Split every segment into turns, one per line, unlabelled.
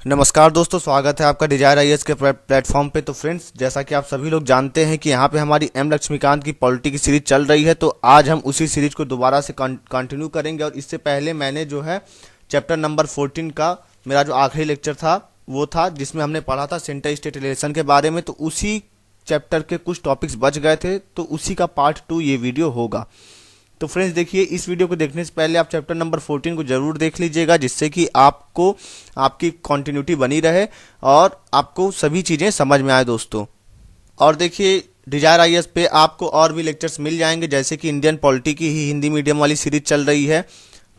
नमस्कार दोस्तों, स्वागत है आपका डिजायर आईएएस के प्लेटफॉर्म पे। तो फ्रेंड्स, जैसा कि आप सभी लोग जानते हैं कि यहाँ पे हमारी एम लक्ष्मीकांत की पॉलिटी की सीरीज चल रही है, तो आज हम उसी सीरीज को दोबारा से कंटिन्यू करेंगे। और इससे पहले मैंने जो है चैप्टर नंबर 14 का मेरा जो आखिरी लेक्चर था वो था जिसमें हमने पढ़ा था सेंटर स्टेट रिलेशन के बारे में। तो उसी चैप्टर के कुछ टॉपिक्स बच गए थे, तो उसी का पार्ट 2 ये वीडियो होगा। तो फ्रेंड्स देखिए, इस वीडियो को देखने से पहले आप चैप्टर नंबर 14 को जरूर देख लीजिएगा, जिससे कि आपको आपकी कंटिन्यूटी बनी रहे और आपको सभी चीज़ें समझ में आए दोस्तों। और देखिए, डिजायर आईएएस पे आपको और भी लेक्चर्स मिल जाएंगे, जैसे कि इंडियन पॉलिटी की ही हिंदी मीडियम वाली सीरीज चल रही है,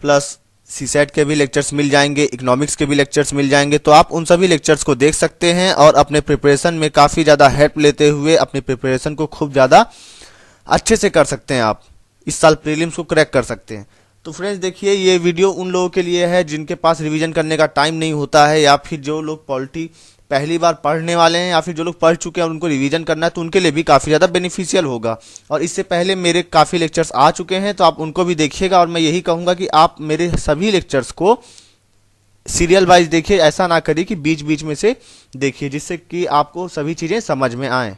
प्लस सीसेट के भी लेक्चर्स मिल जाएंगे, इकोनॉमिक्स के भी लेक्चर्स मिल जाएंगे। तो आप उन सभी लेक्चर्स को देख सकते हैं और अपने प्रिपरेशन में काफ़ी ज़्यादा हेल्प लेते हुए अपने प्रिपरेशन को खूब ज़्यादा अच्छे से कर सकते हैं। आप इस साल प्रीलिम्स को क्रैक कर सकते हैं। तो फ्रेंड्स देखिए, ये वीडियो उन लोगों के लिए है जिनके पास रिवीजन करने का टाइम नहीं होता है, या फिर जो लोग पॉलिटी पहली बार पढ़ने वाले हैं, या फिर जो लोग पढ़ चुके हैं और उनको रिवीजन करना है, तो उनके लिए भी काफ़ी ज़्यादा बेनिफिशियल होगा। और इससे पहले मेरे काफ़ी लेक्चर्स आ चुके हैं, तो आप उनको भी देखिएगा। और मैं यही कहूँगा कि आप मेरे सभी लेक्चर्स को सीरियल वाइज देखिए, ऐसा ना करिए कि बीच बीच में से देखिए, जिससे कि आपको सभी चीज़ें समझ में आए।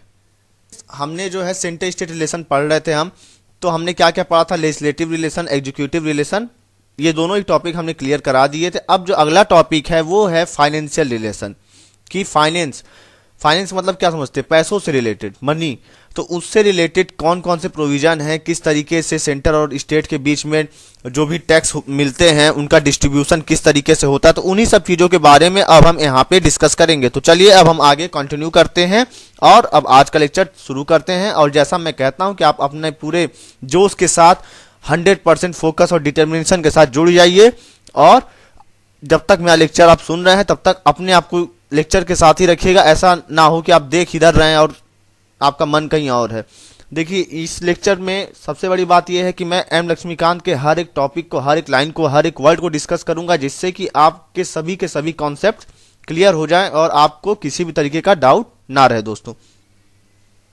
हमने जो है सेंटर स्टेट रिलेशन पढ़ रहे थे हम, तो हमने क्या क्या पढ़ा था, लेजिस्लेटिव रिलेशन, एग्जीक्यूटिव रिलेशन, ये दोनों ही टॉपिक हमने क्लियर करा दिए थे। अब जो अगला टॉपिक है वो है फाइनेंशियल रिलेशन, कि फाइनेंस मतलब क्या समझते हैं, पैसों से रिलेटेड, मनी। तो उससे रिलेटेड कौन कौन से प्रोविजन हैं, किस तरीके से सेंटर और स्टेट के बीच में जो भी टैक्स मिलते हैं उनका डिस्ट्रीब्यूशन किस तरीके से होता है, तो उन्हीं सब चीज़ों के बारे में अब हम यहाँ पे डिस्कस करेंगे। तो चलिए अब हम आगे कंटिन्यू करते हैं और अब आज का लेक्चर शुरू करते हैं। और जैसा मैं कहता हूँ कि आप अपने पूरे जोश के साथ 100% फोकस और डिटर्मिनेशन के साथ जुड़ जाइए, और जब तक मेरा लेक्चर आप सुन रहे हैं तब तक अपने आप को लेक्चर के साथ ही रखिएगा। ऐसा ना हो कि आप देख इधर रहे हैं और आपका मन कहीं और है। देखिए, इस लेक्चर में सबसे बड़ी बात यह है कि मैं एम लक्ष्मीकांत के हर एक टॉपिक को, हर एक लाइन को, हर एक वर्ड को डिस्कस करूंगा, जिससे कि आपके सभी के सभी कॉन्सेप्ट क्लियर हो जाएं और आपको किसी भी तरीके का डाउट ना रहे दोस्तों।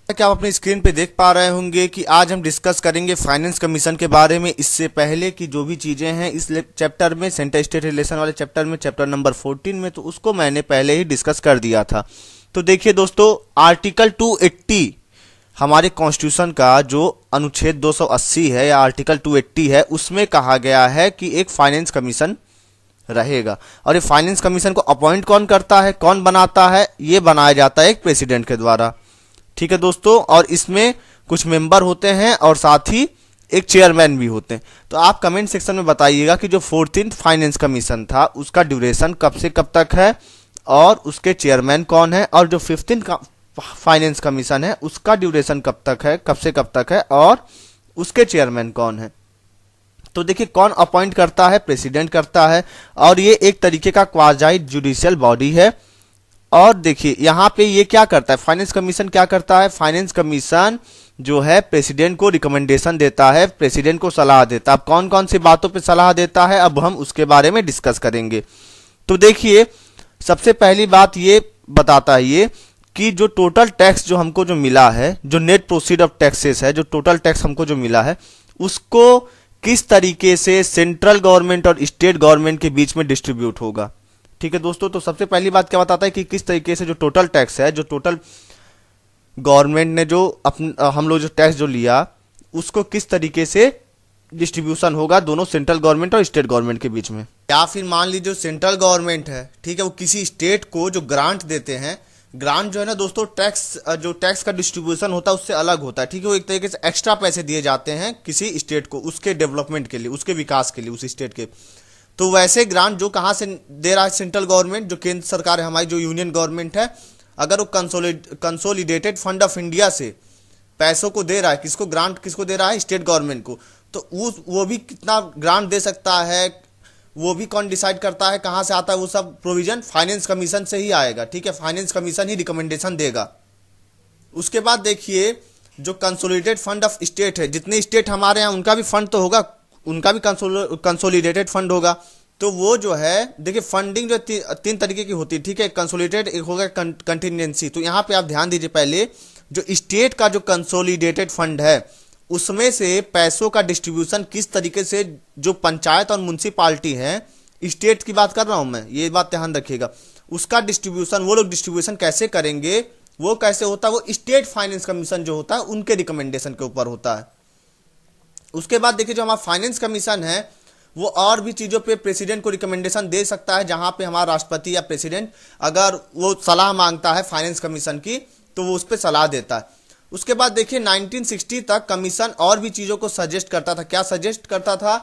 क्या आप अपनी स्क्रीन पे देख पा रहे होंगे कि आज हम डिस्कस करेंगे फाइनेंस कमीशन के बारे में। इससे पहले की जो भी चीज़ें हैं इस चैप्टर में, सेंटर स्टेट रिलेशन वाले चैप्टर में, चैप्टर नंबर 14 में, तो उसको मैंने पहले ही डिस्कस कर दिया था। तो देखिए दोस्तों, आर्टिकल 280 हमारे कॉन्स्टिट्यूशन का जो अनुच्छेद 280 है या आर्टिकल 280 है, उसमें कहा गया है कि एक फाइनेंस कमीशन रहेगा। और ये फाइनेंस कमीशन को अपॉइंट कौन करता है, कौन बनाता है, ये बनाया जाता है एक प्रेसिडेंट के द्वारा। ठीक है दोस्तों, और इसमें कुछ मेंबर होते हैं और साथ ही एक चेयरमैन भी होते हैं। तो आप कमेंट सेक्शन में बताइएगा कि जो 14th फाइनेंस कमीशन था उसका ड्यूरेशन कब से कब तक है, और उसके चेयरमैन कौन है, और जो 15th फाइनेंस कमीशन है उसका ड्यूरेशन कब तक है, कब से कब तक है, और उसके चेयरमैन कौन है। तो देखिए, कौन अपॉइंट करता है, प्रेसिडेंट करता है, और ये एक तरीके का क्वाज़ी जुडिशियल बॉडी है। और देखिए यहाँ पे ये क्या करता है, फाइनेंस कमीशन क्या करता है, फाइनेंस कमीशन जो है प्रेसिडेंट को रिकमेंडेशन देता है, प्रेसिडेंट को सलाह देता है। अब कौन कौन सी बातों पे सलाह देता है, अब हम उसके बारे में डिस्कस करेंगे। तो देखिए, सबसे पहली बात ये बताता है ये कि जो टोटल टैक्स जो हमको जो मिला है, जो नेट प्रोसीड ऑफ टैक्सेस है, जो टोटल टैक्स हमको जो मिला है, उसको किस तरीके से सेंट्रल गवर्नमेंट और स्टेट गवर्नमेंट के बीच में डिस्ट्रीब्यूट होगा। ठीक है दोस्तों, तो सबसे पहली बात क्या बताता है कि किस तरीके से जो टोटल टैक्स है, जो टोटल गवर्नमेंट ने जो हम लोग जो टैक्स जो लिया, उसको किस तरीके से डिस्ट्रीब्यूशन होगा दोनों सेंट्रल गवर्नमेंट और स्टेट गवर्नमेंट के बीच में। या फिर मान लीजिए सेंट्रल गवर्नमेंट है, ठीक है, वो किसी स्टेट को जो ग्रांट देते हैं, ग्रांट जो है ना दोस्तों, टैक्स का डिस्ट्रीब्यूशन होता है उससे अलग होता है। ठीक है, वो एक तरीके से एक्स्ट्रा पैसे दिए जाते हैं किसी स्टेट को, उसके डेवलपमेंट के लिए, उसके विकास के लिए, उस स्टेट के। तो वैसे ग्रांट जो कहाँ से दे रहा है सेंट्रल गवर्नमेंट, जो केंद्र सरकार है हमारी, जो यूनियन गवर्नमेंट है, अगर वो कंसोलिडेटेड फंड ऑफ इंडिया से पैसों को दे रहा है, किसको ग्रांट, किसको दे रहा है, स्टेट गवर्नमेंट को, तो वो भी कितना ग्रांट दे सकता है, वो भी कौन डिसाइड करता है, कहाँ से आता है, वो सब प्रोविजन फाइनेंस कमीशन से ही आएगा। ठीक है, फाइनेंस कमीशन ही रिकमेंडेशन देगा। उसके बाद देखिए, जो कंसोलिडेटेड फंड ऑफ स्टेट है, जितने स्टेट हमारे यहाँ उनका भी फंड तो होगा, उनका भी कंसोलिडेटेड फंड होगा। तो वो जो है, देखिए फंडिंग जो तीन तरीके की होती है। ठीक है, कंसोलिडेटेड, एक होगा कंटिजेंसी। तो यहाँ पे आप ध्यान दीजिए, पहले जो स्टेट का जो कंसोलिडेटेड फंड है उसमें से पैसों का डिस्ट्रीब्यूशन किस तरीके से, जो पंचायत और म्युनिसिपालिटी है, स्टेट की बात कर रहा हूं मैं, ये बात ध्यान रखिएगा, उसका डिस्ट्रीब्यूशन वो लोग डिस्ट्रीब्यूशन कैसे करेंगे, वो कैसे होता है, वो स्टेट फाइनेंस कमीशन जो होता है उनके रिकमेंडेशन के ऊपर होता है। उसके बाद देखिए जो हमारा फाइनेंस कमीशन है वो और भी चीज़ों पे प्रेसिडेंट को रिकमेंडेशन दे सकता है, जहां पे हमारा राष्ट्रपति या प्रेसिडेंट अगर वो सलाह मांगता है फाइनेंस कमीशन की तो वो उस पर सलाह देता है। उसके बाद देखिए 1960 तक कमीशन और भी चीज़ों को सजेस्ट करता था। क्या सजेस्ट करता था?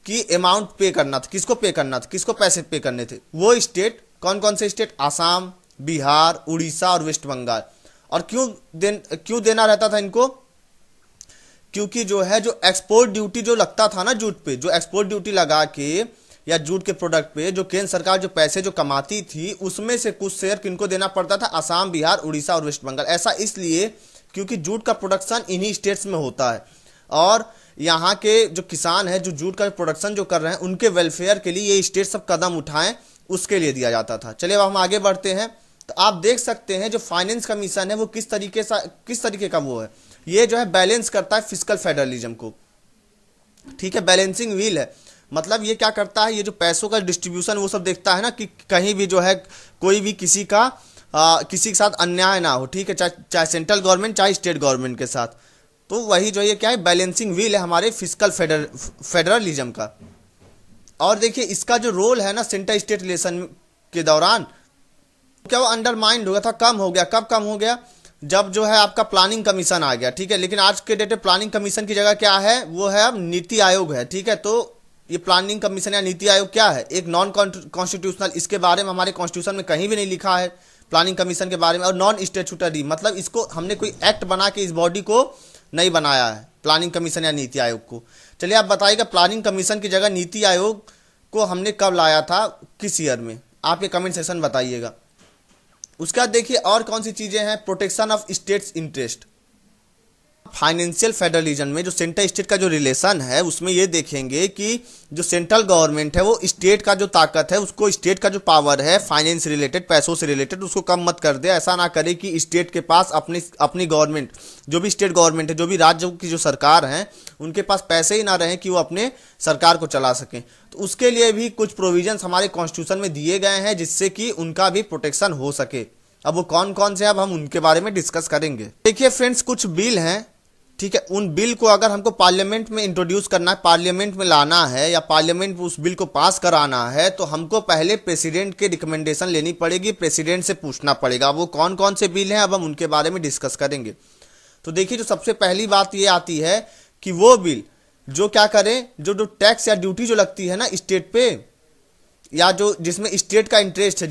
कि अमाउंट पे करना था, किसको पे करना था, किसको पैसे पे करने थे, वो स्टेट कौन कौन से स्टेट, आसाम, बिहार, उड़ीसा और वेस्ट बंगाल। और क्यों देना रहता था इनको? क्योंकि जो है जो एक्सपोर्ट ड्यूटी जो लगता था ना जूट पे, जो एक्सपोर्ट ड्यूटी लगा के या जूट के प्रोडक्ट पे जो केंद्र सरकार जो पैसे जो कमाती थी उसमें से कुछ शेयर किनको देना पड़ता था? आसाम, बिहार, उड़ीसा और वेस्ट बंगाल। ऐसा इसलिए क्योंकि जूट का प्रोडक्शन इन्हीं स्टेट्स में होता है और यहाँ के जो किसान है जो जूट का प्रोडक्शन जो कर रहे हैं उनके वेलफेयर के लिए ये स्टेट सब कदम उठाएं, उसके लिए दिया जाता था। चलिए अब हम आगे बढ़ते हैं। तो आप देख सकते हैं जो फाइनेंस कमीशन है वो किस तरीके का वो है, ये जो है बैलेंस करता है फिस्कल फेडरलिज्म को। ठीक है, बैलेंसिंग व्हील है। मतलब ये क्या करता है, ये जो पैसों का डिस्ट्रीब्यूशन वो सब देखता है ना कि कहीं भी जो है कोई भी किसी के साथ अन्याय ना हो। ठीक है, चाहे सेंट्रल गवर्नमेंट चाहे स्टेट गवर्नमेंट के साथ। तो वही जो ये क्या है, बैलेंसिंग व्हील है हमारे फिस्कल फेडरलिज्म का। और देखिए इसका जो रोल है ना सेंटर स्टेट रिलेशन के दौरान, क्या वो अंडरमाइंड हो गया था, कम हो गया। कब कम हो गया? जब जो है आपका प्लानिंग कमीशन आ गया। ठीक है, लेकिन आज के डेट में प्लानिंग कमीशन की जगह क्या है, वो है अब नीति आयोग है। ठीक है, तो ये प्लानिंग कमीशन या नीति आयोग क्या है? एक नॉन कॉन्स्टिट्यूशनल, इसके बारे में हमारे कॉन्स्टिट्यूशन में कहीं भी नहीं लिखा है प्लानिंग कमीशन के बारे में। और नॉन स्टेचुटरी, मतलब इसको हमने कोई एक्ट बना के इस बॉडी को नहीं बनाया है, प्लानिंग कमीशन या नीति आयोग को। चलिए आप बताइएगा प्लानिंग कमीशन की जगह नीति आयोग को हमने कब लाया था, किस ईयर में? आप ये कमेंट सेक्शन बताइएगा। उसके बाद देखिए और कौन सी चीजें हैं, protection of states interest. Financial federalism में जो सेंटर स्टेट का जो रिलेशन है उसमें ये देखेंगे कि जो सेंट्रल गवर्नमेंट है वो स्टेट का जो ताकत है उसको, स्टेट का जो पावर है फाइनेंस रिलेटेड, पैसों से रिलेटेड, उसको कम मत कर दे। ऐसा ना करे कि स्टेट के पास अपनी गवर्नमेंट, जो भी स्टेट गवर्नमेंट है, जो भी राज्य की जो सरकार है, उनके पास पैसे ही ना रहे कि वो अपने सरकार को चला सकें। तो उसके लिए भी कुछ प्रोविजंस हमारे कॉन्स्टिट्यूशन में दिए गए हैं जिससे कि उनका भी प्रोटेक्शन हो सके। अब वो कौन कौन से, अब हम उनके बारे में डिस्कस करेंगे। देखिए फ्रेंड्स, कुछ बिल हैं, ठीक है, उन बिल को अगर हमको पार्लियामेंट में इंट्रोड्यूस करना है, पार्लियामेंट में लाना है या पार्लियामेंट में उस बिल को पास कराना है, तो हमको पहले प्रेसिडेंट के रिकमेंडेशन लेनी पड़ेगी, प्रेसिडेंट से पूछना पड़ेगा। वो कौन कौन से बिल हैं अब हम उनके बारे में डिस्कस करेंगे। तो देखिए जो सबसे पहली बात ये आती है कि वो बिल जो क्या करें, जो टैक्स या ड्यूटी जो लगती है ना स्टेट पे, या जो जिसमें स्टेट का इंटरेस्ट है,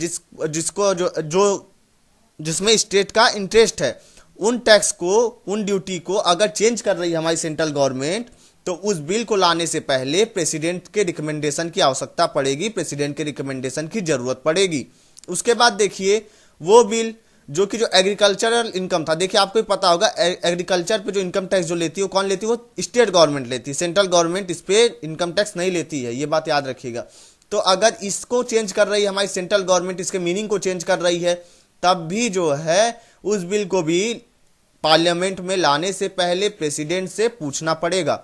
जिसमें स्टेट का इंटरेस्ट है, उन टैक्स को, उन ड्यूटी को अगर चेंज कर रही है हमारी सेंट्रल गवर्नमेंट, तो उस बिल को लाने से पहले प्रेसिडेंट के रिकमेंडेशन की आवश्यकता पड़ेगी, प्रेसिडेंट के रिकमेंडेशन की जरूरत पड़ेगी। उसके बाद देखिए वो बिल जो कि जो एग्रीकल्चरल इनकम था, देखिए आपको पता होगा एग्रीकल्चर पे जो इनकम टैक्स जो लेती है वो कौन लेती है, वो स्टेट गवर्नमेंट लेती है, सेंट्रल गवर्नमेंट इस पे इनकम टैक्स नहीं लेती है, ये बात याद रखिएगा। तो अगर इसको चेंज कर रही है हमारी सेंट्रल गवर्नमेंट, इसके मीनिंग को चेंज कर रही है, तब भी जो है उस बिल को भी पार्लियामेंट में लाने से पहले प्रेसिडेंट से पूछना पड़ेगा।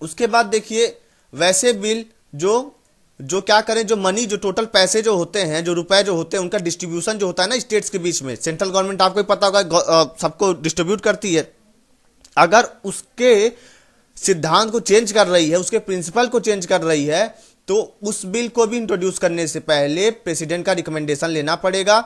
उसके बाद देखिए वैसे बिल जो क्या करें, जो मनी, जो टोटल पैसे जो होते हैं, जो रुपए जो होते हैं, उनका डिस्ट्रीब्यूशन जो होता है ना स्टेट्स के बीच में, सेंट्रल गवर्नमेंट आपको पता होगा सबको डिस्ट्रीब्यूट करती है। अगर उसके सिद्धांत को चेंज कर रही है, उसके प्रिंसिपल को चेंज कर रही है, तो उस बिल को भी इंट्रोड्यूस करने से पहले प्रेसिडेंट का रिकमेंडेशन लेना पड़ेगा।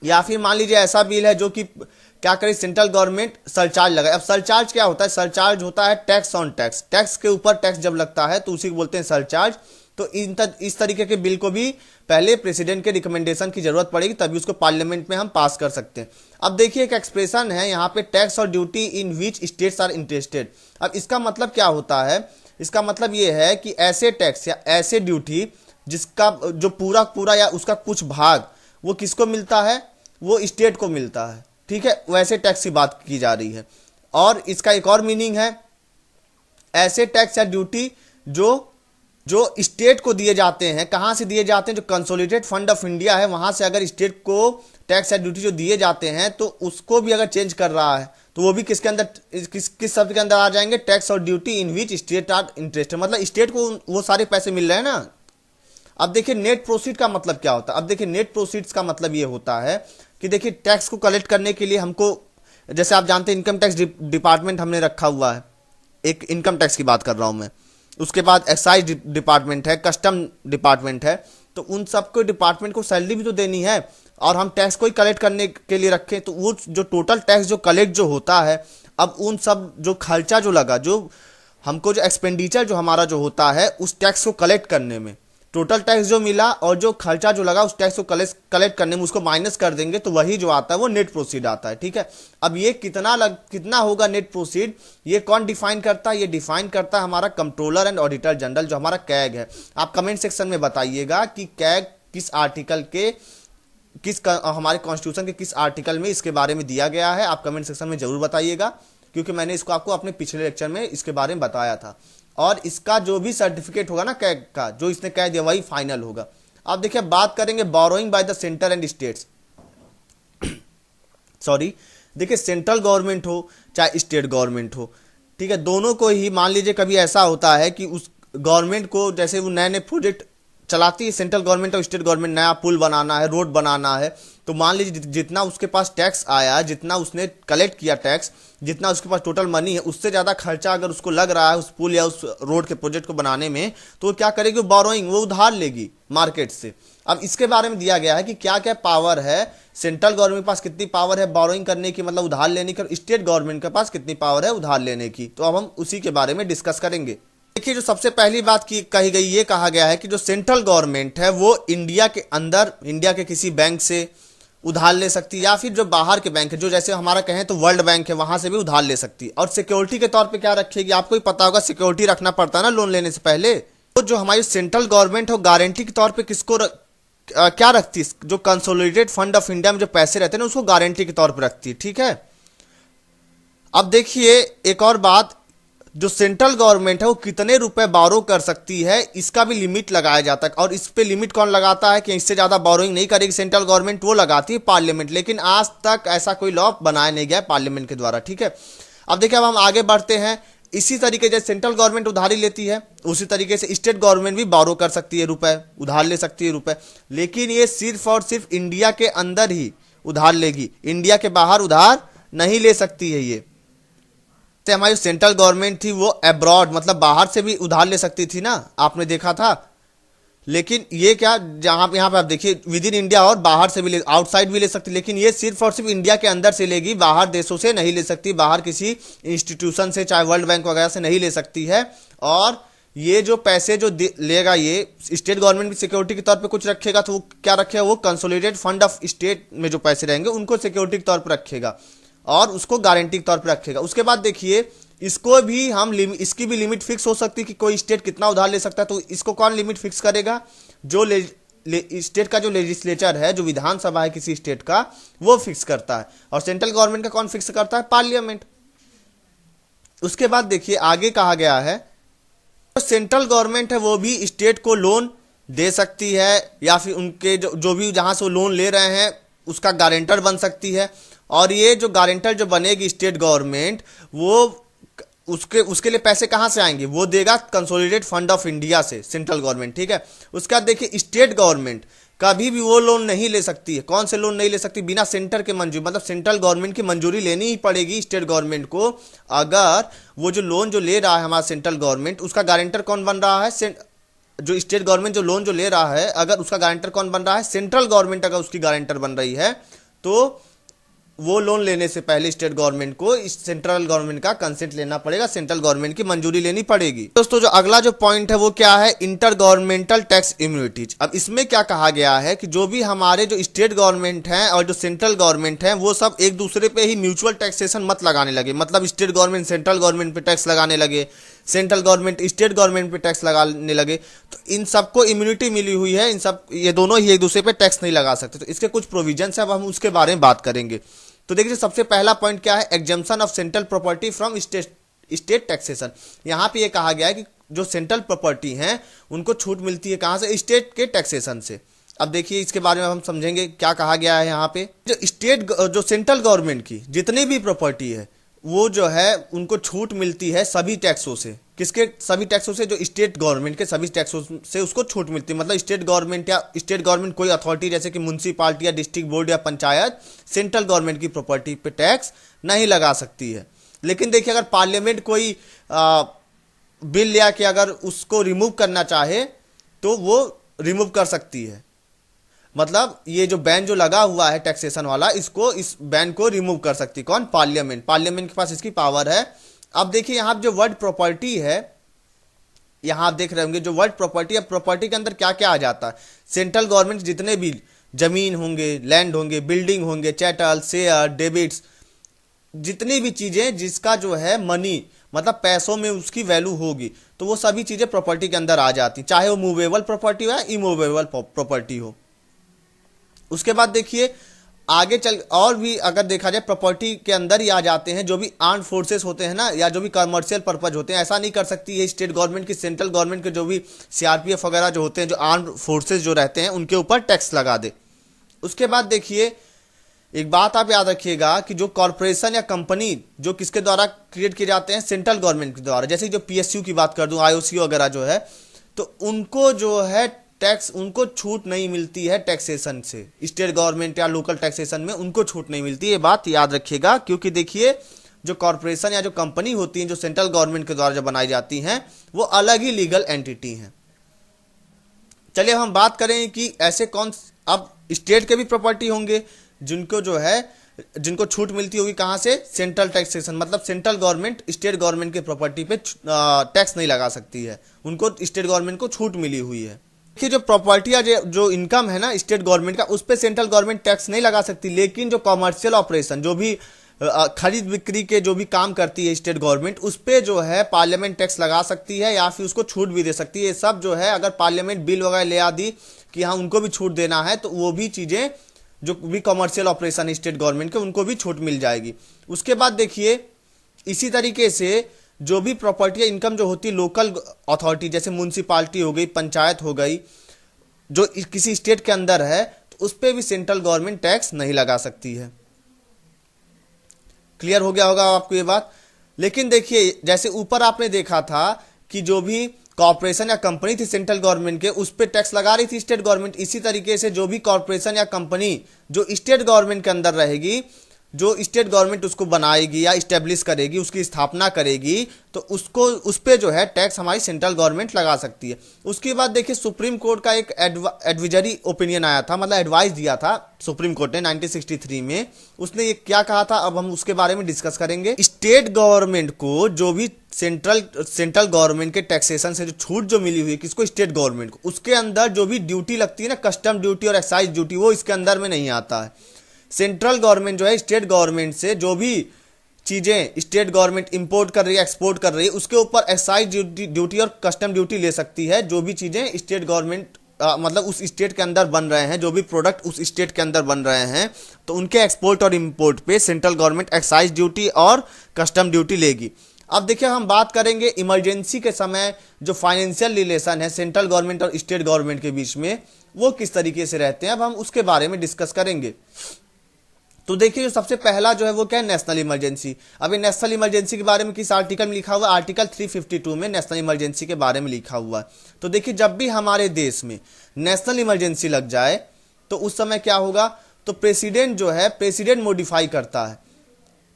या फिर मान लीजिए ऐसा बिल है जो कि क्या करे, सेंट्रल गवर्नमेंट सरचार्ज लगाए। अब सरचार्ज क्या होता है? सरचार्ज होता है टैक्स ऑन टैक्स, टैक्स के ऊपर टैक्स जब लगता है तो उसी को बोलते हैं सरचार्ज। तो इस तरीके के बिल को भी पहले प्रेसिडेंट के रिकमेंडेशन की जरूरत पड़ेगी, तभी उसको पार्लियामेंट में हम पास कर सकते हैं। अब देखिए एक एक्सप्रेशन है यहाँ पे, टैक्स और duty in which states are interested. अब इसका मतलब क्या होता है? इसका मतलब ये है कि ऐसे टैक्स या ऐसे ड्यूटी जिसका जो पूरा या उसका कुछ भाग वो किसको मिलता है, वो स्टेट को मिलता है। ठीक है, वैसे टैक्स की बात की जा रही है। और इसका एक और मीनिंग है, ऐसे टैक्स या ड्यूटी जो स्टेट को दिए जाते हैं। कहां से दिए जाते हैं? जो कंसोलिडेटेड फंड ऑफ इंडिया है वहां से अगर स्टेट को टैक्स या ड्यूटी जो दिए जाते हैं तो उसको भी अगर चेंज कर रहा है तो वो भी किसके अंदर, किस शब्द के अंदर आ जाएंगे? टैक्स और duty in which state are interested. मतलब स्टेट को वो सारे पैसे मिल रहे हैं ना। अब देखिए नेट प्रोसीड का मतलब क्या होता है। अब देखिए नेट प्रोसीड्स का मतलब ये होता है कि देखिए टैक्स को कलेक्ट करने के लिए हमको, जैसे आप जानते हैं इनकम टैक्स डिपार्टमेंट हमने रखा हुआ है, एक इनकम टैक्स की बात कर रहा हूं मैं। उसके बाद एक्साइज डिपार्टमेंट है, कस्टम डिपार्टमेंट है, तो उन सबको डिपार्टमेंट को सैलरी भी तो देनी है, और हम टैक्स को ही कलेक्ट करने के लिए रखें तो वो जो टोटल टैक्स जो कलेक्ट जो होता है, अब उन सब जो खर्चा जो लगा, जो हमको जो एक्सपेंडिचर जो हमारा जो होता है उस टैक्स को कलेक्ट करने में, टोटल टैक्स जो मिला और जो खर्चा जो लगा उस टैक्स को कलेक्ट करने में उसको माइनस कर देंगे तो वही जो आता है वो नेट प्रोसीड आता है। ठीक है, अब ये कितना होगा नेट प्रोसीड, ये कौन डिफाइन करता है? ये डिफाइन करता है हमारा कंट्रोलर एंड ऑडिटर जनरल जो हमारा कैग है। आप कमेंट सेक्शन में बताइएगा कि कैग किस आर्टिकल के हमारे कॉन्स्टिट्यूशन के किस आर्टिकल में इसके बारे में दिया गया है। आप कमेंट सेक्शन में जरूर बताइएगा, क्योंकि मैंने इसको आपको अपने पिछले लेक्चर में इसके बारे में बताया था। और इसका जो भी सर्टिफिकेट होगा ना कैग का, जो इसने कह दिया वही फाइनल होगा। अब देखिए बात करेंगे borrowing by the centre and states. Sorry, देखिए सेंट्रल गवर्नमेंट हो चाहे स्टेट गवर्नमेंट हो, ठीक है, दोनों को ही मान लीजिए कभी ऐसा होता है कि उस गवर्नमेंट को जैसे वो नए नए प्रोजेक्ट चलाती है, सेंट्रल गवर्नमेंट और स्टेट गवर्नमेंट, नया पुल बनाना है, रोड बनाना है, तो मान लीजिए जितना उसके पास टैक्स आया, जितना उसने कलेक्ट किया टैक्स, जितना उसके पास टोटल मनी है, उससे ज़्यादा खर्चा अगर उसको लग रहा है उस पुल या उस रोड के प्रोजेक्ट को बनाने में, तो वो क्या करेगी? वो बोरोइंग, वो उधार लेगी मार्केट से। अब इसके बारे में दिया गया है कि क्या क्या पावर है, सेंट्रल गवर्नमेंट के पास कितनी पावर है बोरोइंग करने की, मतलब उधार लेने की, और स्टेट गवर्नमेंट के पास कितनी पावर है उधार लेने की। तो अब हम उसी के बारे में डिस्कस करेंगे। देखिए जो सबसे पहली बात की कही गई, ये कहा गया है कि जो सेंट्रल गवर्नमेंट है वो इंडिया के अंदर, इंडिया के किसी बैंक से उधार ले सकती है, या फिर जो बाहर के बैंक है, जो जैसे हमारा कहें तो वर्ल्ड बैंक है, वहां से भी उधार ले सकती है। और सिक्योरिटी के तौर पे क्या रखेगी? आपको ही पता होगा, सिक्योरिटी रखना पड़ता है ना लोन लेने से पहले। तो जो हमारी सेंट्रल गवर्नमेंट है गारंटी के तौर पर किसको क्या रखती है? जो कंसोलिडेटेड फंड ऑफ इंडिया में जो पैसे रहते हैं ना, उसको गारंटी के तौर पर रखती है। ठीक है, अब देखिए एक और बात, जो सेंट्रल गवर्नमेंट है वो कितने रुपए बोरो कर सकती है, इसका भी लिमिट लगाया जाता है। और इस पे लिमिट कौन लगाता है कि इससे ज्यादा बोरोइंग नहीं करेगी सेंट्रल गवर्नमेंट? वो लगाती है पार्लियामेंट, लेकिन आज तक ऐसा कोई लॉ बनाया नहीं गया पार्लियामेंट के द्वारा। ठीक है, अब देखिए अब हम आगे बढ़ते हैं। इसी तरीके से सेंट्रल गवर्नमेंट उधारी लेती है, उसी तरीके से स्टेट गवर्नमेंट भी बोरो कर सकती है रुपए, उधार ले सकती है रुपए, लेकिन ये सिर्फ और सिर्फ इंडिया के अंदर ही उधार लेगी, इंडिया के बाहर उधार नहीं ले सकती है। ये हमारी सेंट्रल गवर्नमेंट थी वो अब्रॉड, मतलब बाहर से भी उधार ले सकती थी ना, आपने देखा था। लेकिन ये क्या, जहां यहाँ पे आप देखिए विद इन इंडिया और बाहर से भी आउटसाइड भी ले सकती, लेकिन ये सिर्फ और सिर्फ इंडिया के अंदर से लेगी, बाहर देशों से नहीं ले सकती, बाहर किसी इंस्टीट्यूशन से चाहे वर्ल्ड बैंक वगैरह से नहीं ले सकती है। और ये जो पैसे जो लेगा, ये स्टेट गवर्नमेंट भी सिक्योरिटी के तौर पे कुछ रखेगा, तो वो क्या रखेगा? वो कंसोलिडेटेड फंड ऑफ स्टेट में जो पैसे रहेंगे उनको सिक्योरिटी के तौर पर रखेगा और उसको गारंटी के तौर पर रखेगा। उसके बाद देखिए इसको भी हम इसकी भी लिमिट फिक्स हो सकती है कि कोई स्टेट कितना उधार ले सकता है। तो इसको कौन लिमिट फिक्स करेगा? जो स्टेट का जो लेजिस्लेचर है, जो विधानसभा है किसी स्टेट का, वो फिक्स करता है। और सेंट्रल गवर्नमेंट का कौन फिक्स करता है? पार्लियामेंट। उसके बाद देखिए आगे कहा गया है तो सेंट्रल गवर्नमेंट है वो भी स्टेट को लोन दे सकती है, या फिर उनके जो भी जहां से वो लोन ले रहे हैं उसका गारंटर बन सकती है। और ये जो गारंटर जो बनेगी स्टेट गवर्नमेंट, वो उसके लिए पैसे कहां से आएंगे? वो देगा कंसोलिडेटेड फंड ऑफ इंडिया से सेंट्रल गवर्नमेंट। ठीक है, उसके बाद देखिए स्टेट गवर्नमेंट कभी भी वो लोन नहीं ले सकती है। कौन से लोन नहीं ले सकती? बिना सेंटर के मंजूरी, मतलब सेंट्रल गवर्नमेंट की मंजूरी लेनी ही पड़ेगी स्टेट गवर्नमेंट को। अगर वो जो लोन जो ले रहा है हमारा सेंट्रल गवर्नमेंट, उसका गारंटर कौन बन रहा है? जो स्टेट गवर्नमेंट जो लोन जो ले रहा है, अगर उसका गारंटर कौन बन रहा है? सेंट्रल गवर्नमेंट अगर उसकी गारंटर बन रही है, तो वो लोन लेने से पहले स्टेट गवर्नमेंट को सेंट्रल गवर्नमेंट का कंसेंट लेना पड़ेगा, सेंट्रल गवर्नमेंट की मंजूरी लेनी पड़ेगी। दोस्तों जो अगला जो पॉइंट है वो क्या है? Inter governmental tax immunities. अब इसमें क्या कहा गया है कि जो भी हमारे जो स्टेट गवर्नमेंट हैं और जो सेंट्रल गवर्नमेंट हैं, वो सब एक दूसरे पे ही म्यूचुअल टैक्सेशन मत लगाने लगे। मतलब स्टेट गवर्नमेंट सेंट्रल गवर्नमेंट पे टैक्स लगाने लगे, सेंट्रल गवर्नमेंट स्टेट गवर्नमेंट पे टैक्स लगाने लगे, तो इन सबको इम्यूनिटी मिली हुई है, इन सब ये दोनों ही एक दूसरे पे टैक्स नहीं लगा सकते। तो इसके कुछ प्रोविजन है, अब हम उसके बारे में बात करेंगे। तो देखिए सबसे पहला पॉइंट क्या है? Exemption of central property from state taxation. यहां पे ये कहा गया है कि जो सेंट्रल प्रॉपर्टी हैं उनको छूट मिलती है कहां से? स्टेट के टैक्सेशन से। अब देखिए इसके बारे में हम समझेंगे क्या कहा गया है। यहाँ पे जो सेंट्रल गवर्नमेंट की जितनी भी प्रॉपर्टी है वो जो है उनको छूट मिलती है सभी टैक्सों से। किसके सभी टैक्सों से? जो स्टेट गवर्नमेंट के सभी टैक्सों से उसको छूट मिलती है। मतलब स्टेट गवर्नमेंट या स्टेट गवर्नमेंट कोई अथॉरिटी जैसे कि म्यूनसिपालिटी या डिस्ट्रिक्ट बोर्ड या पंचायत सेंट्रल गवर्नमेंट की प्रॉपर्टी पे टैक्स नहीं लगा सकती है। लेकिन देखिए अगर पार्लियामेंट कोई बिल लिया कि अगर उसको रिमूव करना चाहे तो वो रिमूव कर सकती है। मतलब ये जो बैन जो लगा हुआ है टैक्सेशन वाला, इसको इस बैन को रिमूव कर सकती कौन? पार्लियामेंट। पार्लियामेंट के पास इसकी पावर है। अब देखिए यहाँ जो वर्ड प्रॉपर्टी है, यहाँ आप देख रहे होंगे जो वर्ड प्रॉपर्टी है, प्रॉपर्टी के अंदर क्या क्या आ जाता है? सेंट्रल गवर्नमेंट जितने भी जमीन होंगे, लैंड होंगे, बिल्डिंग होंगे, चैटल, शेयर, डेबिट्स, जितनी भी चीजें जिसका जो है मनी मतलब पैसों में उसकी वैल्यू होगी, तो वो सभी चीजें प्रॉपर्टी के अंदर आ जाती, चाहे वो मूवेबल प्रॉपर्टी हो या इमूवेबल प्रॉपर्टी हो। उसके बाद देखिए आगे चल और भी अगर देखा जाए प्रॉपर्टी के अंदर ही आ जाते हैं जो भी आर्म्ड फोर्सेस होते हैं ना, या जो भी कमर्शियल पर्पज होते हैं। ऐसा नहीं कर सकती है स्टेट गवर्नमेंट की, सेंट्रल गवर्नमेंट के जो भी सीआरपीएफ वगैरह जो होते हैं, जो आर्म्ड फोर्सेस जो रहते हैं, उनके ऊपर टैक्स लगा दे। उसके बाद देखिए एक बात आप याद रखिएगा कि जो कॉरपोरेशन या कंपनी जो किसके द्वारा क्रिएट किए जाते हैं? सेंट्रल गवर्नमेंट के द्वारा। जैसे जो पीएसयू की बात कर दूं, आईओसी वगैरह जो है, तो उनको जो है टैक्स, उनको छूट नहीं मिलती है टैक्सेशन से। स्टेट गवर्नमेंट या लोकल टैक्सेशन में उनको छूट नहीं मिलती है। ये बात याद रखिएगा, क्योंकि देखिए जो कॉरपोरेशन या जो कंपनी होती हैं जो सेंट्रल गवर्नमेंट के द्वारा जब बनाई जाती हैं, वो अलग ही लीगल एंटिटी हैं। चलिए हम बात करें कि ऐसे कौन, अब स्टेट के भी प्रॉपर्टी होंगे जिनको जो है जिनको छूट मिलती होगी कहां से? Central taxation. मतलब सेंट्रल गवर्नमेंट स्टेट गवर्नमेंट के प्रॉपर्टी पे टैक्स नहीं लगा सकती है, उनको स्टेट गवर्नमेंट को छूट मिली हुई है। देखिए जो प्रॉपर्टी या जो इनकम है ना स्टेट गवर्नमेंट का, उस पर सेंट्रल गवर्नमेंट टैक्स नहीं लगा सकती। लेकिन जो कॉमर्शियल ऑपरेशन, जो भी खरीद बिक्री के जो भी काम करती है स्टेट गवर्नमेंट, उस पर जो है पार्लियामेंट टैक्स लगा सकती है या फिर उसको छूट भी दे सकती है। ये सब जो है अगर पार्लियामेंट बिल वगैरह ले आ दी कि हाँ उनको भी छूट देना है, तो वो भी चीजें जो भी कमर्शियल ऑपरेशन है स्टेट गवर्नमेंट के, उनको भी छूट मिल जाएगी। उसके बाद देखिए इसी तरीके से जो भी प्रॉपर्टी इनकम जो होती है लोकल अथॉरिटी, जैसे म्यूनसिपालिटी हो गई, पंचायत हो गई, जो किसी स्टेट के अंदर है, तो उस पर भी सेंट्रल गवर्नमेंट टैक्स नहीं लगा सकती है। क्लियर हो गया होगा आपको ये बात। लेकिन देखिए जैसे ऊपर आपने देखा था कि जो भी कॉर्पोरेशन या कंपनी थी सेंट्रल गवर्नमेंट के, उस पर टैक्स लगा रही थी स्टेट गवर्नमेंट। इसी तरीके से जो भी कॉर्पोरेशन या कंपनी जो स्टेट गवर्नमेंट के अंदर रहेगी, जो स्टेट गवर्नमेंट उसको बनाएगी या इस्टेब्लिश करेगी, उसकी स्थापना करेगी, तो उसको उस पर जो है टैक्स हमारी सेंट्रल गवर्नमेंट लगा सकती है। उसके बाद देखिए सुप्रीम कोर्ट का एक एडवाइजरी ओपिनियन आया था, मतलब एडवाइस दिया था सुप्रीम कोर्ट ने 1963 में। उसने ये क्या कहा था, अब हम उसके बारे में डिस्कस करेंगे। स्टेट गवर्नमेंट को जो भी सेंट्रल गवर्नमेंट के टैक्सेशन से जो छूट जो मिली हुई है, किसको? स्टेट गवर्नमेंट को। उसके अंदर जो भी ड्यूटी लगती है ना, कस्टम ड्यूटी और एक्साइज ड्यूटी, वो इसके अंदर में नहीं आता है। सेंट्रल गवर्नमेंट जो है स्टेट गवर्नमेंट से जो भी चीजें स्टेट गवर्नमेंट इंपोर्ट कर रही है, एक्सपोर्ट कर रही है, उसके ऊपर एक्साइज ड्यूटी और कस्टम ड्यूटी ले सकती है। जो भी चीजें स्टेट गवर्नमेंट मतलब उस स्टेट के अंदर बन रहे हैं, जो भी प्रोडक्ट उस स्टेट के अंदर बन रहे हैं, तो उनके एक्सपोर्ट और इंपोर्ट पे सेंट्रल गवर्नमेंट एक्साइज ड्यूटी और कस्टम ड्यूटी लेगी। अब देखिए हम बात करेंगे इमरजेंसी के समय जो फाइनेंशियल रिलेशन है सेंट्रल गवर्नमेंट और स्टेट गवर्नमेंट के बीच में, वो किस तरीके से रहते हैं, अब हम उसके बारे में डिस्कस करेंगे। तो देखिए जो सबसे पहला जो है वो क्या है? National emergency. अभी नेशनल इमरजेंसी के बारे में किस आर्टिकल में लिखा हुआ है? आर्टिकल 352 में नेशनल इमरजेंसी के बारे में लिखा हुआ है। तो देखिए जब भी हमारे देश में नेशनल इमरजेंसी लग जाए तो उस समय क्या होगा? तो प्रेसिडेंट जो है, प्रेसिडेंट मॉडिफाई करता है।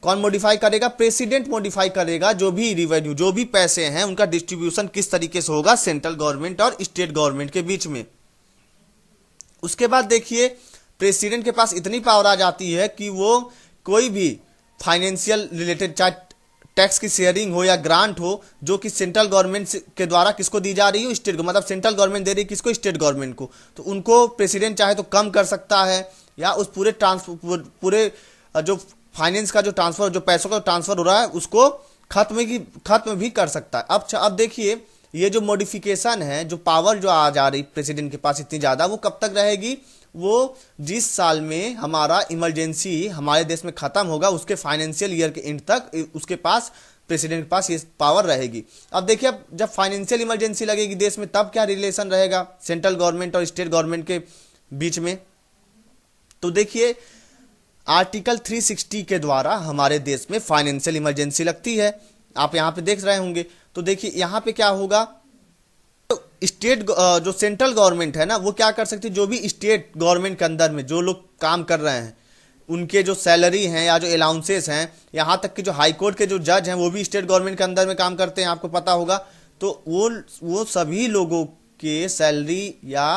कौन मॉडिफाई करेगा? प्रेसिडेंट मॉडिफाई करेगा। जो भी रिवेन्यू, जो भी पैसे हैं, उनका डिस्ट्रीब्यूशन किस तरीके से होगा? सेंट्रल गवर्नमेंट और स्टेट गवर्नमेंट के बीच में। उसके बाद देखिए प्रेसिडेंट के पास इतनी पावर आ जाती है कि वो कोई भी फाइनेंशियल रिलेटेड, चाहे टैक्स की शेयरिंग हो या ग्रांट हो, जो कि सेंट्रल गवर्नमेंट के द्वारा किसको दी जा रही हो? स्टेट को। मतलब सेंट्रल गवर्नमेंट दे रही है किसको? स्टेट गवर्नमेंट को। तो उनको प्रेसिडेंट चाहे तो कम कर सकता है, या उस पूरे जो फाइनेंस का जो ट्रांसफर, जो पैसों का ट्रांसफर हो रहा है, उसको खत्म भी कर सकता है। अब देखिए ये जो मॉडिफिकेशन है, जो पावर जो आ जा रही प्रेसिडेंट के पास इतनी ज्यादा, वो कब तक रहेगी? वो जिस साल में हमारा इमरजेंसी हमारे देश में खत्म होगा, उसके फाइनेंशियल ईयर के एंड तक उसके पास, प्रेसिडेंट के पास ये पावर रहेगी। अब देखिए अब जब फाइनेंशियल इमरजेंसी लगेगी देश में, तब क्या रिलेशन रहेगा सेंट्रल गवर्नमेंट और स्टेट गवर्नमेंट के बीच में? तो देखिए आर्टिकल 360 के द्वारा हमारे देश में फाइनेंशियल इमरजेंसी लगती है। आप यहाँ पे देख रहे होंगे। तो देखिए यहाँ पे क्या होगा, तो स्टेट जो सेंट्रल गवर्नमेंट है ना, वो क्या कर सकती है, जो भी स्टेट गवर्नमेंट के अंदर में जो लोग काम कर रहे हैं उनके जो सैलरी हैं या जो अलाउंसेस हैं, यहाँ तक कि जो हाई कोर्ट के जो जज हैं वो भी स्टेट गवर्नमेंट के अंदर में काम करते हैं, आपको पता होगा। तो वो सभी लोगों के सैलरी या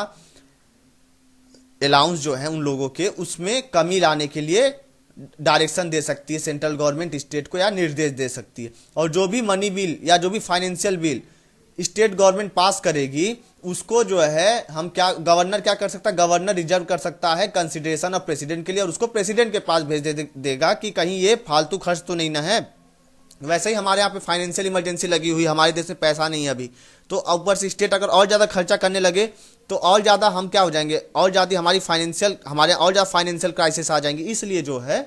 अलाउंस जो है उन लोगों के, उसमें कमी लाने के लिए डायरेक्शन दे सकती है सेंट्रल गवर्नमेंट स्टेट को, या निर्देश दे सकती है। और जो भी मनी बिल या जो भी फाइनेंशियल बिल स्टेट गवर्नमेंट पास करेगी, उसको जो है हम क्या, गवर्नर क्या कर सकता है, गवर्नर रिजर्व कर सकता है कंसिडरेशन ऑफ प्रेसिडेंट के लिए, और उसको प्रेसिडेंट के पास भेज देगा कि कहीं ये फालतू खर्च तो नहीं ना है। वैसे ही हमारे यहाँ पे फाइनेंशियल इमरजेंसी लगी हुई, हमारे देश में पैसा नहीं है अभी, तो ऊपर से स्टेट अगर और ज़्यादा खर्चा करने लगे तो और ज़्यादा हम क्या हो जाएंगे, और ज़्यादा हमारे और ज़्यादा फाइनेंशियल क्राइसिस आ जाएंगे। इसलिए जो है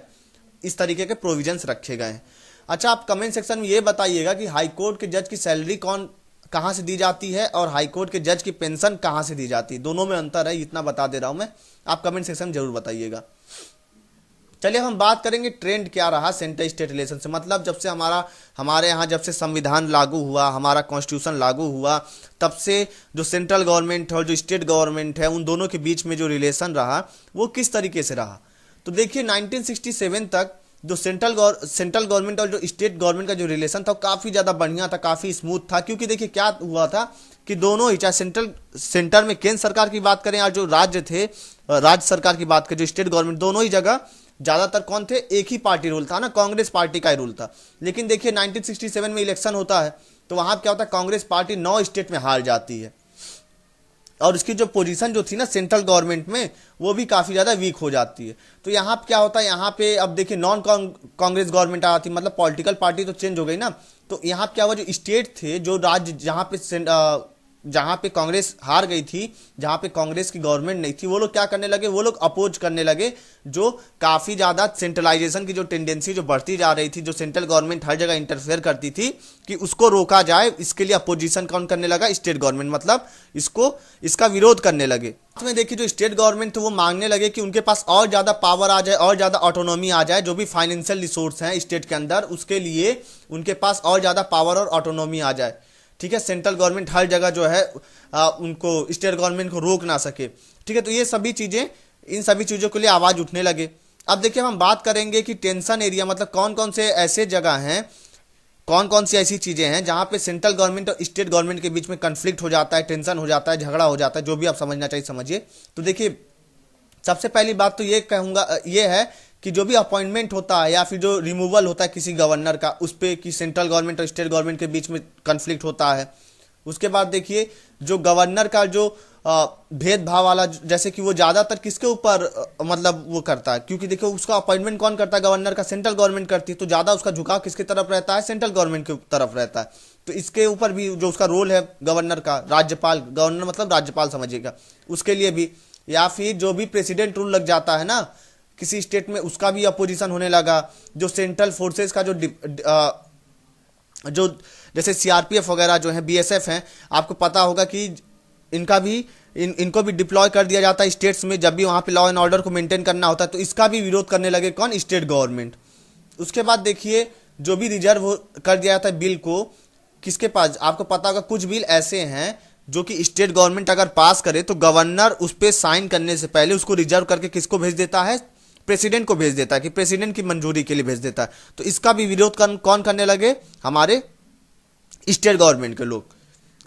इस तरीके के प्रोविजंस रखे गए हैं। अच्छा, आप कमेंट सेक्शन में ये बताइएगा कि हाई कोर्ट के जज की सैलरी कहाँ से दी जाती है और हाई कोर्ट के जज की पेंशन कहाँ से दी जाती है, दोनों में अंतर है, इतना बता दे रहा हूं मैं, आप कमेंट सेक्शन में जरूर बताइएगा। चलिए हम बात करेंगे ट्रेंड क्या रहा सेंटर स्टेट रिलेशन से। मतलब जब से हमारे यहाँ जब से संविधान लागू हुआ, हमारा कॉन्स्टिट्यूशन लागू हुआ, तब से जो सेंट्रल गवर्नमेंट और जो स्टेट गवर्नमेंट है उन दोनों के बीच में जो रिलेशन रहा वो किस तरीके से रहा। तो देखिए 1967 तक जो सेंट्रल गवर्नमेंट और जो स्टेट गवर्नमेंट का जो रिलेशन था वो काफ़ी ज़्यादा बढ़िया था, काफ़ी स्मूथ था। क्योंकि देखिए क्या हुआ था कि दोनों ही, चाहे सेंटर में केंद्र सरकार की बात करें और जो राज्य थे राज्य सरकार की बात करें, जो स्टेट गवर्नमेंट, दोनों ही जगह ज़्यादातर कौन थे, एक ही पार्टी रूल था ना, कांग्रेस पार्टी का ही रूल था। लेकिन देखिए 1967 में इलेक्शन होता है तो वहाँ क्या होता है, कांग्रेस पार्टी 9 स्टेट में हार जाती है, और उसकी जो पोजीशन जो थी ना सेंट्रल गवर्नमेंट में, वो भी काफ़ी ज़्यादा वीक हो जाती है। तो यहाँ पे क्या होता है, यहाँ पे अब देखिए नॉन कांग्रेस गवर्नमेंट आती, मतलब पॉलिटिकल पार्टी तो चेंज हो गई ना। तो यहाँ पे क्या हुआ, जो स्टेट थे, जो राज्य जहाँ पे कांग्रेस हार गई थी, जहाँ पे कांग्रेस की गवर्नमेंट नहीं थी, वो लोग क्या करने लगे, वो लोग अपोज करने लगे, जो काफ़ी ज़्यादा सेंट्रलाइजेशन की जो टेंडेंसी जो बढ़ती जा रही थी, जो सेंट्रल गवर्नमेंट हर जगह इंटरफेयर करती थी, कि उसको रोका जाए, इसके लिए अपोजिशन कौन करने लगा, स्टेट गवर्नमेंट, मतलब इसका विरोध करने लगे। में देखिए जो स्टेट गवर्नमेंट थे वो मांगने लगे कि उनके पास और ज़्यादा पावर आ जाए, और ज़्यादा ऑटोनॉमी आ जाए, जो भी फाइनेंशियल रिसोर्स हैं स्टेट के अंदर, उसके लिए उनके पास और ज़्यादा पावर और ऑटोनॉमी आ जाए। ठीक है, सेंट्रल गवर्नमेंट हर जगह जो है उनको, स्टेट गवर्नमेंट को रोक ना सके। ठीक है, तो ये सभी चीज़ें, इन सभी चीज़ों के लिए आवाज़ उठने लगे। अब देखिए हम बात करेंगे कि टेंशन एरिया, मतलब कौन कौन से ऐसे जगह हैं, कौन कौन सी ऐसी चीज़ें हैं जहाँ पे सेंट्रल गवर्नमेंट और स्टेट गवर्नमेंट के बीच में कन्फ्लिक्ट हो जाता है, टेंशन हो जाता है, झगड़ा हो जाता है, जो भी आप समझना चाहिए समझिए। तो देखिए सबसे पहली बात तो ये कहूँगा, ये है कि जो भी अपॉइंटमेंट होता है या फिर जो रिमूवल होता है किसी गवर्नर का, उस पर कि सेंट्रल गवर्नमेंट और स्टेट गवर्नमेंट के बीच में कन्फ्लिक्ट होता है। उसके बाद देखिए जो गवर्नर का जो भेदभाव वाला, जैसे कि वो ज़्यादातर किसके ऊपर मतलब वो करता है, क्योंकि देखिए उसका अपॉइंटमेंट कौन करता है, गवर्नर का, सेंट्रल गवर्नमेंट करती है, तो ज़्यादा उसका झुकाव किसकी तरफ रहता है, सेंट्रल गवर्नमेंट की तरफ रहता है। तो इसके ऊपर भी जो उसका रोल है गवर्नर का, राज्यपाल, गवर्नर मतलब राज्यपाल समझिएगा, उसके लिए भी, या फिर जो भी प्रेसिडेंट रूल लग जाता है ना किसी स्टेट में, उसका भी अपोजिशन होने लगा। जो सेंट्रल फोर्सेस का जो जैसे सीआरपीएफ वगैरह जो है, बीएसएफ हैं, आपको पता होगा कि इनको भी डिप्लॉय कर दिया जाता है स्टेट्स में, जब भी वहाँ पे लॉ एंड ऑर्डर को मेंटेन करना होता है। तो इसका भी विरोध करने लगे कौन, स्टेट गवर्नमेंट। उसके बाद देखिए जो भी रिजर्व कर दिया जाता है बिल को, किसके पास, आपको पता होगा कुछ बिल ऐसे हैं जो कि स्टेट गवर्नमेंट अगर पास करे तो गवर्नर उस पर साइन करने से पहले उसको रिजर्व करके किसको भेज देता है, प्रेसिडेंट को भेज देता है, कि प्रेसिडेंट की मंजूरी के लिए भेज देता है। तो इसका भी विरोध कौन करने लगे, हमारे स्टेट गवर्नमेंट के लोग।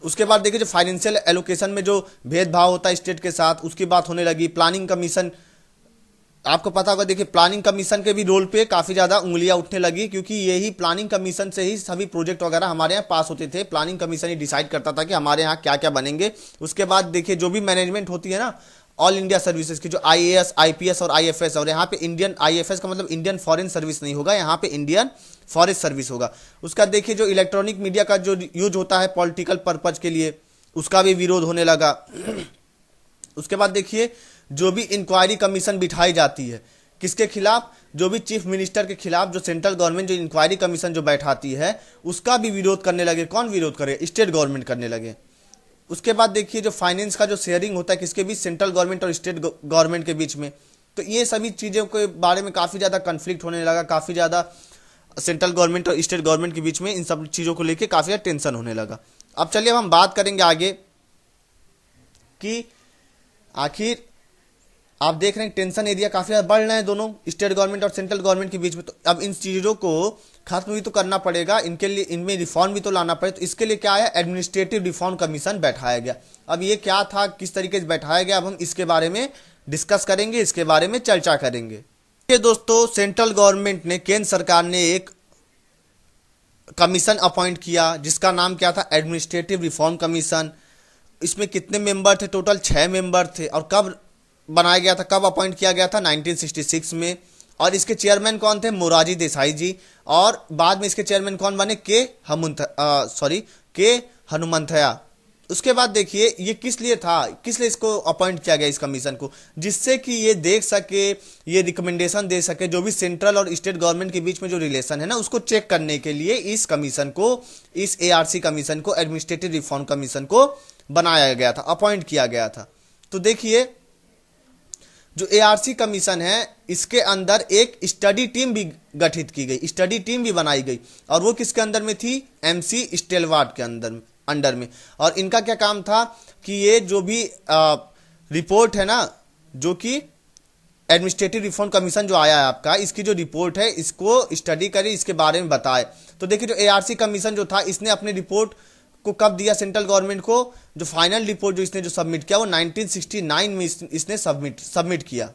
उसके बाद देखिए जो फाइनेंशियल एलोकेशन में जो भेदभाव होता है स्टेट के साथ, उसकी बात होने लगी। प्लानिंग कमीशन, आपको पता होगा, देखिए प्लानिंग कमीशन के भी रोल पे काफ़ी ज़्यादा उंगलियां उठने लगी, क्योंकि यही प्लानिंग कमीशन से ही सभी प्रोजेक्ट वगैरह हमारे यहाँ पास होते थे। प्लानिंग कमीशन ही डिसाइड करता था कि हमारे यहाँ क्या क्या बनेंगे। उसके बाद देखिए जो भी मैनेजमेंट होती है ना ऑल इंडिया सर्विसेज की, जो आईएएस, आईपीएस और आईएफएस, और यहाँ पे इंडियन आईएफएस का मतलब इंडियन फॉरेन सर्विस नहीं होगा, यहाँ पे इंडियन फॉरेस्ट सर्विस होगा। उसका देखिए जो इलेक्ट्रॉनिक मीडिया का जो यूज होता है पॉलिटिकल पर्पज के लिए, उसका भी विरोध होने लगा। उसके बाद देखिए जो भी इंक्वायरी कमीशन बिठाई जाती है, किसके खिलाफ, जो भी चीफ मिनिस्टर के खिलाफ जो सेंट्रल गवर्नमेंट जो इंक्वायरी कमीशन जो बैठाती है, उसका भी विरोध करने लगे। कौन विरोध करे, स्टेट गवर्नमेंट करने लगे। उसके बाद देखिए जो फाइनेंस का जो शेयरिंग होता है किसके बीच, सेंट्रल गवर्नमेंट और स्टेट गवर्नमेंट के बीच में, तो ये सभी चीज़ों के बारे में काफ़ी ज़्यादा कन्फ्लिक्ट होने लगा, काफ़ी ज़्यादा सेंट्रल गवर्नमेंट और स्टेट गवर्नमेंट के बीच में इन सब चीज़ों को लेके काफ़ी ज़्यादा टेंशन होने लगा। अब चलिए अब हम बात करेंगे आगे कि आखिर आप देख रहे हैं टेंशन एरिया काफ़ी ज़्यादा बढ़ रहे हैं दोनों स्टेट गवर्नमेंट और सेंट्रल गवर्नमेंट के बीच में। तो अब इन चीज़ों को खत्म भी तो करना पड़ेगा, इनके लिए इनमें रिफॉर्म भी तो लाना पड़ेगा। तो इसके लिए क्या है, एडमिनिस्ट्रेटिव रिफॉर्म कमीशन बैठाया गया। अब ये क्या था, किस तरीके से बैठाया गया, अब हम इसके बारे में डिस्कस करेंगे, इसके बारे में चर्चा करेंगे। ये दोस्तों सेंट्रल गवर्नमेंट ने, केंद्र सरकार ने एक कमीशन अपॉइंट किया जिसका नाम क्या था, एडमिनिस्ट्रेटिव रिफॉर्म कमीशन। इसमें कितने मेंबर थे, टोटल 6 मेंबर थे। और कब बनाया गया था, कब अपॉइंट किया गया था, 1966 में। और इसके चेयरमैन कौन थे, मोरारजी देसाई जी। और बाद में इसके चेयरमैन कौन बने, के हनुमंथया। उसके बाद देखिए ये किस लिए था, किस लिए इसको अपॉइंट किया गया इस कमीशन को, जिससे कि ये देख सके, ये रिकमेंडेशन दे सके जो भी सेंट्रल और स्टेट गवर्नमेंट के बीच में जो रिलेशन है ना, उसको चेक करने के लिए इस कमीशन को, इस एआरसी कमीशन को, एडमिनिस्ट्रेटिव रिफॉर्म कमीशन को बनाया गया था, अपॉइंट किया गया था। तो देखिए जो एआरसी कमीशन है इसके अंदर एक स्टडी टीम भी गठित की गई, स्टडी टीम भी बनाई गई। और वो किसके अंदर में थी, एमसी स्टेलवार्ट के अंडर में। और इनका क्या काम था कि ये जो भी रिपोर्ट है ना, जो कि एडमिनिस्ट्रेटिव रिफॉर्म कमीशन जो आया है आपका, इसकी जो रिपोर्ट है इसको स्टडी करे, इसके बारे में बताए। तो देखिए जो एआरसी कमीशन जो था, इसने अपनी रिपोर्ट को कब दिया सेंट्रल गवर्नमेंट को, जो फाइनल रिपोर्ट जो इसने जो सबमिट किया वो 1969 में इसने सबमिट किया।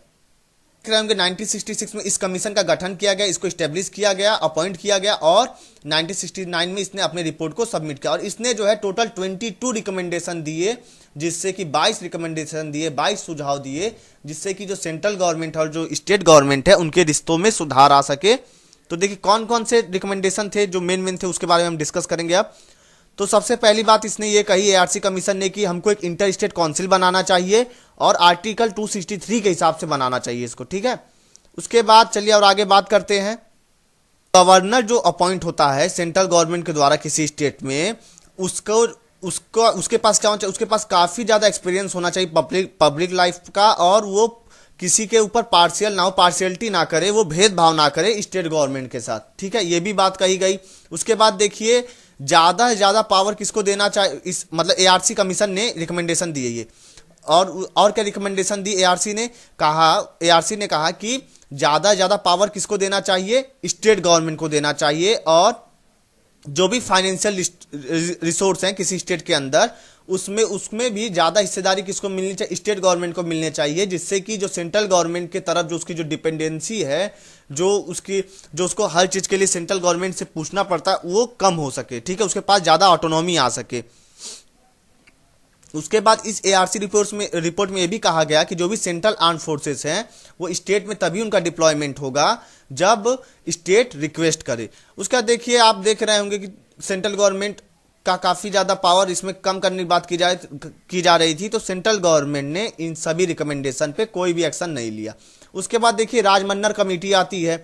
1966 में इस कमीशन का गठन किया गया, इसको स्टेब्लिश किया गया, अपॉइंट किया गया और 1969 में इसने अपने रिपोर्ट को सबमिट किया। और इसने जो है टोटल 22 रिकमेंडेशन दिए, जिससे कि 22 रिकमेंडेशन दिए, 22 सुझाव दिए, जिससे कि जो सेंट्रल गवर्नमेंट और जो स्टेट गवर्नमेंट है उनके रिश्तों में सुधार आ सके। तो देखिए कौन कौन से रिकमेंडेशन थे जो मेन थे, उसके बारे में हम डिस्कस करेंगे अब। तो सबसे पहली बात इसने ये कही एआरसी कमीशन ने कि हमको एक इंटर स्टेट काउंसिल बनाना चाहिए और आर्टिकल 263 के हिसाब से बनाना चाहिए इसको, ठीक है। उसके बाद चलिए और आगे बात करते हैं। गवर्नर जो अपॉइंट होता है सेंट्रल गवर्नमेंट के द्वारा किसी स्टेट में, उसके पास क्या होना चाहिए, उसके पास काफ़ी ज़्यादा एक्सपीरियंस होना चाहिए पब्लिक लाइफ का, और वो किसी के ऊपर पार्शियल ना हो, पार्शियलिटी ना करे, वो भेदभाव ना करे स्टेट गवर्नमेंट के साथ, ठीक है। ये भी बात कही गई। उसके बाद देखिए ज़्यादा से ज़्यादा पावर किसको देना चाहिए, इस मतलब एआरसी कमीशन ने रिकमेंडेशन दी है ये। और क्या रिकमेंडेशन दी एआरसी ने कहा कि ज़्यादा से ज़्यादा पावर किसको देना चाहिए, स्टेट गवर्नमेंट को देना चाहिए। और जो भी फाइनेंशियल रिसोर्स हैं किसी स्टेट के अंदर, उसमें भी ज़्यादा हिस्सेदारी किसको मिलनी चाहिए, स्टेट गवर्नमेंट को मिलनी चाहिए, जिससे कि जो सेंट्रल गवर्नमेंट के तरफ जो उसकी जो डिपेंडेंसी है, जो उसको हर चीज़ के लिए सेंट्रल गवर्नमेंट से पूछना पड़ता है, वो कम हो सके, ठीक है, उसके पास ज़्यादा ऑटोनॉमी आ सके। उसके बाद इस एआरसी रिपोर्ट में ये भी कहा गया कि जो भी सेंट्रल आर्म फोर्सेस हैं वो स्टेट में तभी उनका डिप्लॉयमेंट होगा जब स्टेट रिक्वेस्ट करे। उसका देखिए आप देख रहे होंगे कि सेंट्रल गवर्नमेंट का काफ़ी ज़्यादा पावर इसमें कम करने की बात की जा रही थी, तो सेंट्रल गवर्नमेंट ने इन सभी रिकमेंडेशन पे कोई भी एक्शन नहीं लिया। उसके बाद देखिए राजमन्नर कमेटी आती है।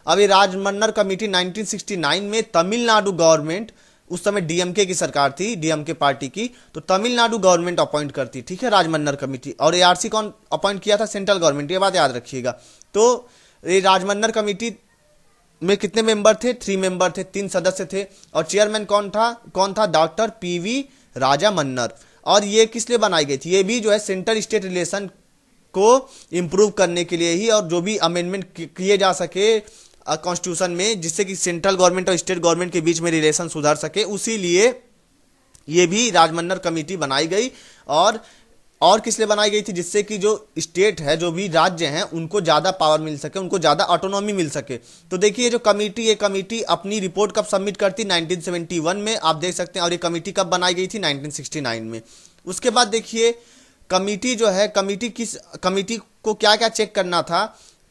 अब ये राजमन्नर कमेटी 1969 में तमिलनाडु गवर्नमेंट, उस समय डीएमके की सरकार थी, डीएमके पार्टी की, तो तमिलनाडु गवर्नमेंट अपॉइंट करती, ठीक है, राजमन्नर कमेटी। और एआरसी कौन अपॉइंट किया था, सेंट्रल गवर्नमेंट, ये बात याद रखिएगा। तो ये राजमन्नर कमेटी में कितने मेंबर थे, 3 मेंबर थे, 3 सदस्य थे। और चेयरमैन कौन था, डॉक्टर पीवी राजा मन्नर। और ये किस लिए बनाई गई थी, ये भी जो है सेंटर स्टेट रिलेशन को इम्प्रूव करने के लिए ही, और जो भी अमेंडमेंट किए जा सके कॉन्स्टिट्यूशन में, जिससे कि सेंट्रल गवर्नमेंट और स्टेट गवर्नमेंट के बीच में रिलेशन सुधार सके, उसी लिए ये भी राजमन्नर कमेटी बनाई गई। और किस लिए बनाई गई थी, जिससे कि जो स्टेट है, जो भी राज्य हैं, उनको ज़्यादा पावर मिल सके, उनको ज़्यादा ऑटोनॉमी मिल सके। तो देखिए ये कमेटी अपनी रिपोर्ट कब सबमिट करती, 1971 में, आप देख सकते हैं। और ये कमेटी कब बनाई गई थी, 1969 में। उसके बाद देखिए कमेटी जो है, कमेटी को क्या क्या चेक करना था,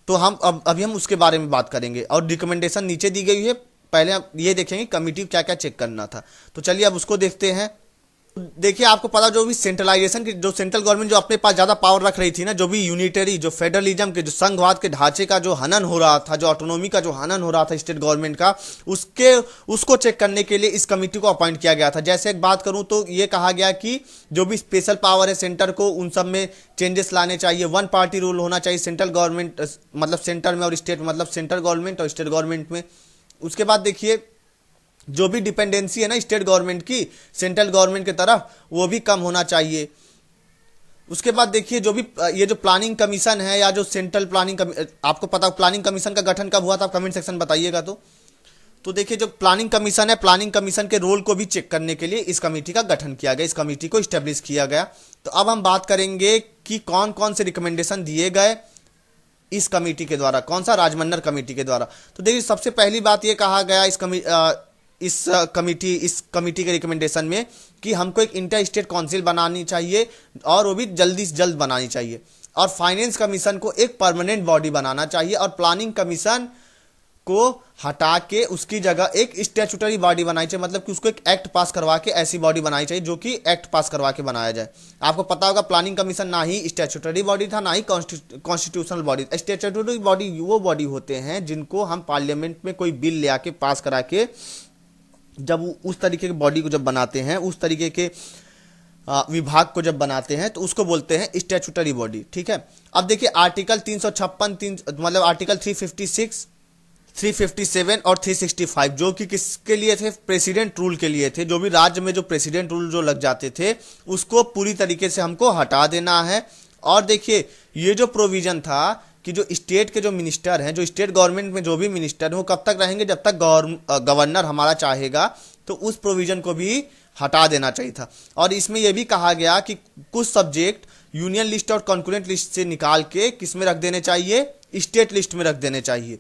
तो अभी हम उसके बारे में बात करेंगे। और रिकमेंडेशन नीचे दी गई है, पहले हम ये देखेंगे कमेटी क्या क्या चेक करना था। तो चलिए अब उसको देखते हैं। देखिए आपको पता, जो भी सेंट्रलाइजेशन की, जो सेंट्रल गवर्नमेंट जो अपने पास ज्यादा पावर रख रही थी ना, जो भी यूनिटरी, जो फेडरलिज्म के, जो संघवाद के ढांचे का जो हनन हो रहा था, जो ऑटोनॉमी का जो हनन हो रहा था स्टेट गवर्नमेंट का, उसके उसको चेक करने के लिए इस कमेटी को अपॉइंट किया गया था। जैसे एक बात करूं तो ये कहा गया कि जो भी स्पेशल पावर है सेंटर को, उन सब में चेंजेस लाने चाहिए, वन पार्टी रूल होना चाहिए सेंट्रल गवर्नमेंट, मतलब सेंटर में, और स्टेट मतलब सेंट्रल गवर्नमेंट और स्टेट गवर्नमेंट में। उसके बाद देखिए जो भी डिपेंडेंसी है ना स्टेट गवर्नमेंट की सेंट्रल गवर्नमेंट की तरफ, वो भी कम होना चाहिए। उसके बाद देखिए जो भी ये जो प्लानिंग कमीशन है, या जो सेंट्रल प्लानिंग, आपको पता प्लानिंग कमीशन का गठन कब हुआ था, आप कमेंट सेक्शन बताइएगा। तो देखिए जो प्लानिंग कमीशन है, प्लानिंग कमीशन के रोल को भी चेक करने के लिए इस कमेटी का गठन किया गया, इस कमेटी को स्टेब्लिश किया गया। तो अब हम बात करेंगे कि कौन कौन से रिकमेंडेशन दिए गए इस कमेटी के द्वारा, कौन सा, राजमन्नर कमेटी के द्वारा। तो देखिए सबसे पहली बात ये कहा गया इस कमेटी के रिकमेंडेशन में कि हमको एक इंटर स्टेट काउंसिल बनानी चाहिए, और वो भी जल्दी से जल्द बनानी चाहिए, और फाइनेंस कमीशन को एक परमानेंट बॉडी बनाना चाहिए, और प्लानिंग कमीशन को हटा के उसकी जगह एक स्टैट्यूटरी बॉडी बनाई चाहिए, मतलब कि उसको एक एक्ट पास करवा के ऐसी बॉडी बनाई चाहिए जो कि एक्ट पास करवा के बनाया जाए। आपको पता होगा प्लानिंग कमीशन ना ही स्टैट्यूटरी बॉडी था, ना ही कॉन्स्टिट्यूशनल बॉडी। स्टैट्यूटरी बॉडी वो बॉडी होते हैं जिनको हम पार्लियामेंट में कोई बिल ले आके पास करा के, जब उस तरीके की बॉडी को जब बनाते हैं, उस तरीके के विभाग को जब बनाते हैं, तो उसको बोलते हैं स्टैट्यूटरी बॉडी। ठीक है, अब देखिए आर्टिकल 356, मतलब आर्टिकल 356, 357 और 365 जो कि किसके लिए थे, प्रेसिडेंट रूल के लिए थे। जो भी राज्य में जो प्रेसिडेंट रूल जो लग जाते थे, उसको पूरी तरीके से हमको हटा देना है। और देखिए ये जो प्रोविजन था कि जो स्टेट के जो मिनिस्टर हैं, जो स्टेट गवर्नमेंट में जो भी मिनिस्टर हैं, वो कब तक रहेंगे, जब तक गवर्नर हमारा चाहेगा, तो उस प्रोविजन को भी हटा देना चाहिए था। और इसमें यह भी कहा गया कि कुछ सब्जेक्ट यूनियन लिस्ट और कॉन्करेंट लिस्ट से निकाल के किस में रख देने चाहिए, स्टेट लिस्ट में रख देने चाहिए।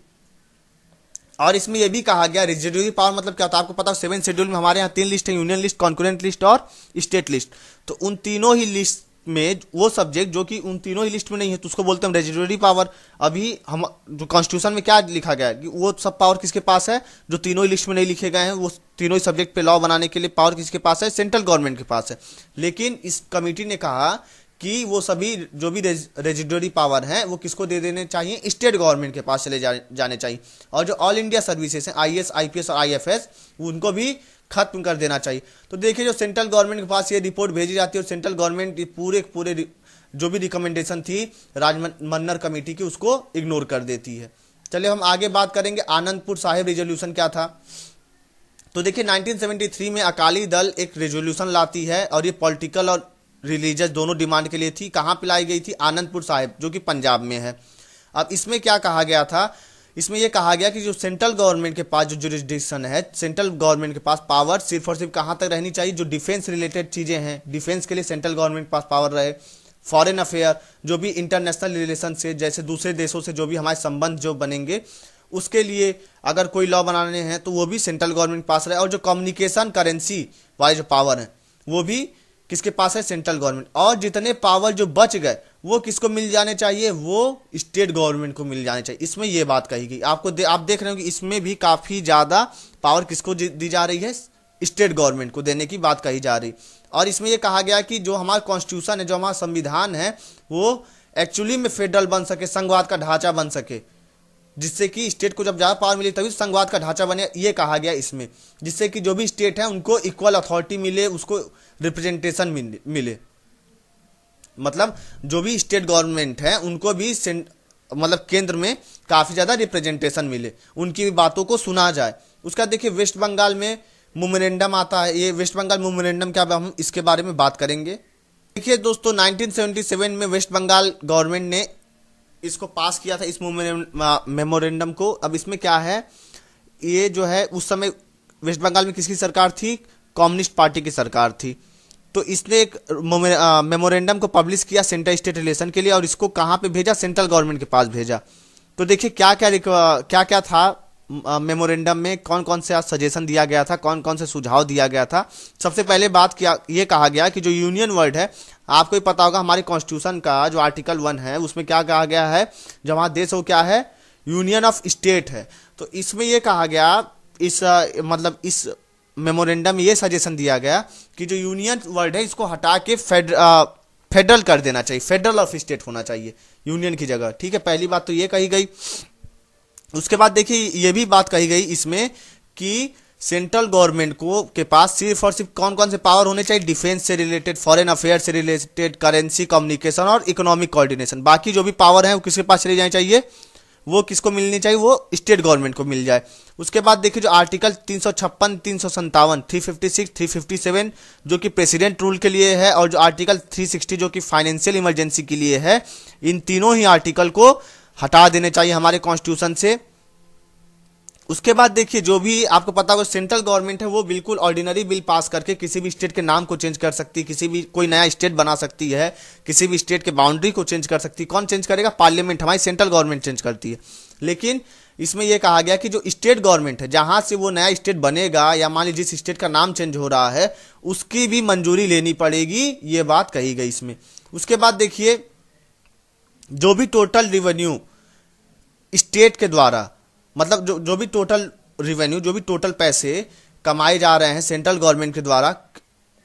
और इसमें यह भी कहा गया रेजिडुअरी पावर मतलब क्या होता है, आपको पता है 7 शेड्यूल में हमारे यहाँ 3 लिस्ट है, यूनियन लिस्ट, कॉन्करेंट लिस्ट और स्टेट लिस्ट। तो उन तीनों ही लिस्ट में वो सब्जेक्ट जो कि उन तीनों ही लिस्ट में नहीं है, तो उसको बोलते हैं रेजिडुअरी पावर। अभी हम जो कॉन्स्टिट्यूशन में क्या लिखा गया है कि वो सब पावर किसके पास है, जो तीनों ही लिस्ट में नहीं लिखे गए हैं, वो तीनों ही सब्जेक्ट पे लॉ बनाने के लिए पावर किसके पास है, सेंट्रल गवर्नमेंट के पास है। लेकिन इस कमेटी ने कहा कि वो सभी जो भी रेजिडुअरी पावर हैं वो किसको दे देने चाहिए, स्टेट गवर्नमेंट के पास चले जाने चाहिए। और जो ऑल इंडिया सर्विसेज हैं, आईएएस, आईपीएस और आईएफएस, उनको भी खत्म कर देना चाहिए। तो देखिए जो सेंट्रल गवर्नमेंट के पास ये रिपोर्ट भेजी जाती है, और सेंट्रल गवर्नमेंट पूरे जो भी रिकमेंडेशन थी राजमन्नर कमेटी की, उसको इग्नोर कर देती है। चलिए हम आगे बात करेंगे आनंदपुर साहिब रेजोल्यूशन क्या था। तो देखिए 1973 में अकाली दल एक रेजोल्यूशन लाती है, और ये पॉलिटिकल और रिलीजियस दोनों डिमांड के लिए थी। कहाँ पे लाई गई थी, आनंदपुर साहिब, जो कि पंजाब में है। अब इसमें क्या कहा गया था, इसमें यह कहा गया कि जो सेंट्रल गवर्नमेंट के पास जो जुरिस्डिक्शन है, सेंट्रल गवर्नमेंट के पास पावर सिर्फ और सिर्फ कहाँ तक रहनी चाहिए, जो डिफेंस रिलेटेड चीज़ें हैं, डिफेंस के लिए सेंट्रल गवर्नमेंट के पास पावर रहे। फॉरेन अफेयर, जो भी इंटरनेशनल रिलेशन से, जैसे दूसरे देशों से जो भी हमारे संबंध जो बनेंगे, उसके लिए अगर कोई लॉ बनाने हैं तो वो भी सेंट्रल गवर्नमेंट पास रहे। और जो कम्युनिकेशन करेंसी वाले जो पावर हैं, वो भी किसके पास है, सेंट्रल गवर्नमेंट। और जितने पावर जो बच गए वो किसको मिल जाने चाहिए, वो स्टेट गवर्नमेंट को मिल जाने चाहिए। इसमें ये बात कही गई। आप देख रहे हो कि इसमें भी काफ़ी ज़्यादा पावर किसको दी जा रही है, स्टेट गवर्नमेंट को देने की बात कही जा रही। और इसमें यह कहा गया कि जो हमारा कॉन्स्टिट्यूशन है, जो हमारा संविधान है, वो एक्चुअली में फेडरल बन सके, संघवाद का ढांचा बन सके, जिससे कि स्टेट को जब ज़्यादा पावर मिले तभी संघवाद का ढांचा बने, ये कहा गया इसमें, जिससे कि जो भी स्टेट है उनको इक्वल अथॉरिटी मिले, उसको रिप्रेजेंटेशन मिले। मतलब जो भी स्टेट गवर्नमेंट है उनको भी मतलब केंद्र में काफ़ी ज़्यादा रिप्रेजेंटेशन मिले, उनकी भी बातों को सुना जाए। उसका देखिए वेस्ट बंगाल में मेमोरेंडम आता है। ये वेस्ट बंगाल मेमोरेंडम क्या, हम इसके बारे में बात करेंगे। देखिए दोस्तों 1977 में वेस्ट बंगाल गवर्नमेंट ने इसको पास किया था, इस मेमोरेंडम को। अब इसमें क्या है, ये जो है उस समय वेस्ट बंगाल में किसकी सरकार थी, कम्युनिस्ट पार्टी की सरकार थी। तो इसने एक मेमोरेंडम को पब्लिश किया सेंटर स्टेट रिलेशन के लिए, और इसको कहाँ पे भेजा, सेंट्रल गवर्नमेंट के पास भेजा। तो देखिए क्या क्या था मेमोरेंडम में, कौन कौन से सजेशन दिया गया था, कौन कौन से सुझाव दिया गया था। सबसे पहले बात किया, ये कहा गया कि जो यूनियन वर्ड है, आपको ही पता होगा हमारे कॉन्स्टिट्यूशन का जो आर्टिकल 1 है, उसमें क्या कहा गया है, जो हमारा देश है वो क्या है, यूनियन ऑफ स्टेट है। तो इसमें यह कहा गया, मतलब इस मेमोरेंडम में ये सजेशन दिया गया कि जो यूनियन वर्ड है इसको हटा के फेडरल कर देना चाहिए, फेडरल ऑफ स्टेट होना चाहिए यूनियन की जगह। ठीक है, पहली बात तो ये कही गई। उसके बाद देखिए ये भी बात कही गई इसमें कि सेंट्रल गवर्नमेंट को के पास सिर्फ और सिर्फ कौन कौन से पावर होने चाहिए, डिफेंस से रिलेटेड, फॉरेन अफेयर से रिलेटेड, करेंसी, कम्युनिकेशन और इकोनॉमिक कोऑर्डिनेशन। बाकी जो भी पावर है वो किसके पास चली जानी चाहिए, वो किसको मिलनी चाहिए, वो स्टेट गवर्नमेंट को मिल जाए। उसके बाद देखिए जो आर्टिकल 356, 357, 356, 357 जो कि प्रेसिडेंट रूल के लिए है, और जो आर्टिकल 360 जो कि फाइनेंशियल इमरजेंसी के लिए है, इन तीनों ही आर्टिकल को हटा देने चाहिए हमारे कॉन्स्टिट्यूशन से। उसके बाद देखिए जो भी आपको पता होगा सेंट्रल गवर्नमेंट है वो बिल्कुल ऑर्डिनरी बिल पास करके किसी भी स्टेट के नाम को चेंज कर सकती है, किसी भी कोई नया स्टेट बना सकती है, किसी भी स्टेट के बाउंड्री को चेंज कर सकती है। कौन चेंज करेगा, पार्लियामेंट, हमारी सेंट्रल गवर्नमेंट चेंज करती है। लेकिन इसमें यह कहा गया कि जो स्टेट गवर्नमेंट है जहां से वो नया स्टेट बनेगा, या मान लीजिए जिस स्टेट का नाम चेंज हो रहा है उसकी भी मंजूरी लेनी पड़ेगी, ये बात कही गई इसमें। उसके बाद देखिए जो भी टोटल रिवेन्यू स्टेट के द्वारा, मतलब जो भी टोटल रिवेन्यू, जो भी टोटल पैसे कमाए जा रहे हैं सेंट्रल गवर्नमेंट के द्वारा,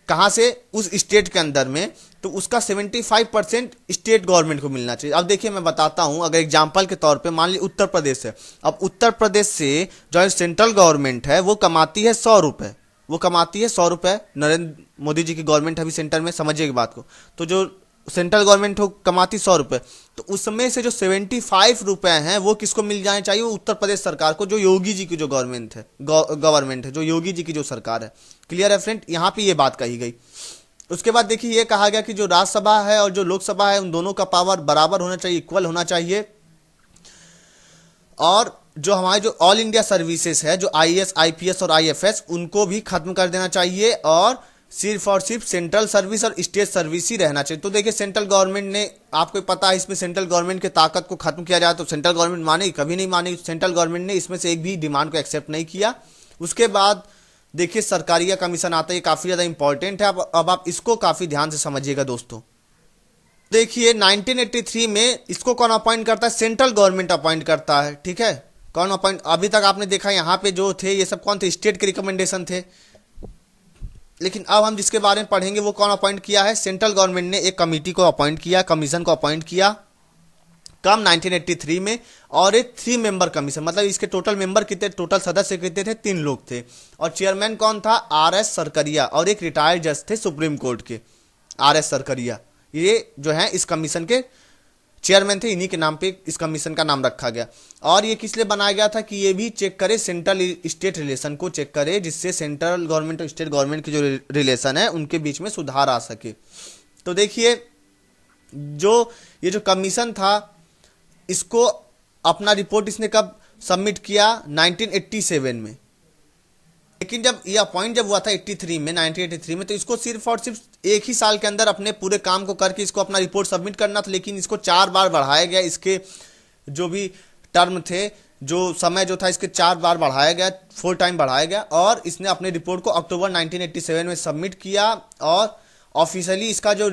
कहां से, उस स्टेट के अंदर में, तो उसका 75% स्टेट गवर्नमेंट को मिलना चाहिए। अब देखिए मैं बताता हूं, अगर एग्जांपल के तौर पे मान लीजिए उत्तर प्रदेश है। अब उत्तर प्रदेश से जो सेंट्रल गवर्नमेंट है वो कमाती है 100 रुपए, वो कमाती है 100 रुपए। नरेंद्र मोदी जी की गवर्नमेंट है अभी सेंटर में, समझिएगा बात को। तो जो सेंट्रल गवर्नमेंट हो कमाती 100 रुपए, तो उसमें से जो 75 रुपए हैं वो किसको मिल जाने चाहिए, वो उत्तर प्रदेश सरकार को, जो योगी जी की जो गवर्नमेंट है, जो योगी जी की जो सरकार है। क्लियर है फ्रेंड, यहाँ पे ये बात कही गई। उसके बाद देखिए ये कहा गया कि जो राज्यसभा है और जो लोकसभा है उन दोनों का पावर बराबर होना चाहिए, इक्वल होना चाहिए। और जो हमारे जो ऑल इंडिया सर्विसेज है, जो आईएएस, आईपीएस और आईएफएस, उनको भी खत्म कर देना चाहिए, और सिर्फ और सिर्फ सेंट्रल सर्विस और स्टेट सर्विस ही रहना चाहिए। तो देखिए सेंट्रल गवर्नमेंट ने, आपको पता है इसमें सेंट्रल गवर्नमेंट की ताकत को खत्म किया जाए तो सेंट्रल गवर्नमेंट मानेगी, कभी नहीं मानेगी। सेंट्रल गवर्नमेंट ने इसमें से एक भी डिमांड को एक्सेप्ट नहीं किया। उसके बाद देखिए सरकारिया कमीशन आता है, ये काफी ज्यादा इंपॉर्टेंट है। अब आप इसको काफी ध्यान से समझिएगा दोस्तों। देखिए 1983 में इसको कौन अपॉइंट करता है, सेंट्रल गवर्नमेंट अपॉइंट करता है। ठीक है, कौन अपॉइंट, अभी तक आपने देखा यहाँ पे जो थे ये सब कौन थे, स्टेट के रिकमेंडेशन थे। लेकिन अब हम जिसके बारे में पढ़ेंगे वो कौन अपॉइंट किया है, सेंट्रल गवर्नमेंट ने एक कमेटी को अपॉइंट किया, कमीशन को अपॉइंट किया कम 1983 में। और एक 3 मेंबर कमीशन, मतलब इसके टोटल मेंबर कितने, टोटल सदस्य कितने थे, 3 लोग थे। और चेयरमैन कौन था, आरएस सरकरिया, और एक रिटायर्ड जज थे सुप्रीम कोर्ट के, आरएस सरकरिया। ये जो है इस कमीशन के चेयरमैन थे, इन्हीं के नाम पे इस कमीशन का नाम रखा गया। और ये किस लिए बनाया गया था कि ये भी चेक करे सेंट्रल स्टेट रिलेशन को चेक करे, जिससे सेंट्रल गवर्नमेंट और स्टेट गवर्नमेंट की जो रिलेशन है उनके बीच में सुधार आ सके। तो देखिए जो ये जो कमीशन था इसको अपना रिपोर्ट इसने कब सबमिट किया, 1987 में। लेकिन जब ये अपॉइंट जब हुआ था 83 में, 1983 में, तो इसको सिर्फ और सिर्फ एक ही साल के अंदर अपने पूरे काम को करके इसको अपना रिपोर्ट सबमिट करना था। लेकिन इसको 4 बार बढ़ाया गया, इसके जो भी टर्म थे, जो समय जो था, इसके 4 बार बढ़ाया गया, 4 टाइम बढ़ाया गया। और इसने अपने रिपोर्ट को अक्टूबर 1987 में सबमिट किया, और ऑफिशियली इसका जो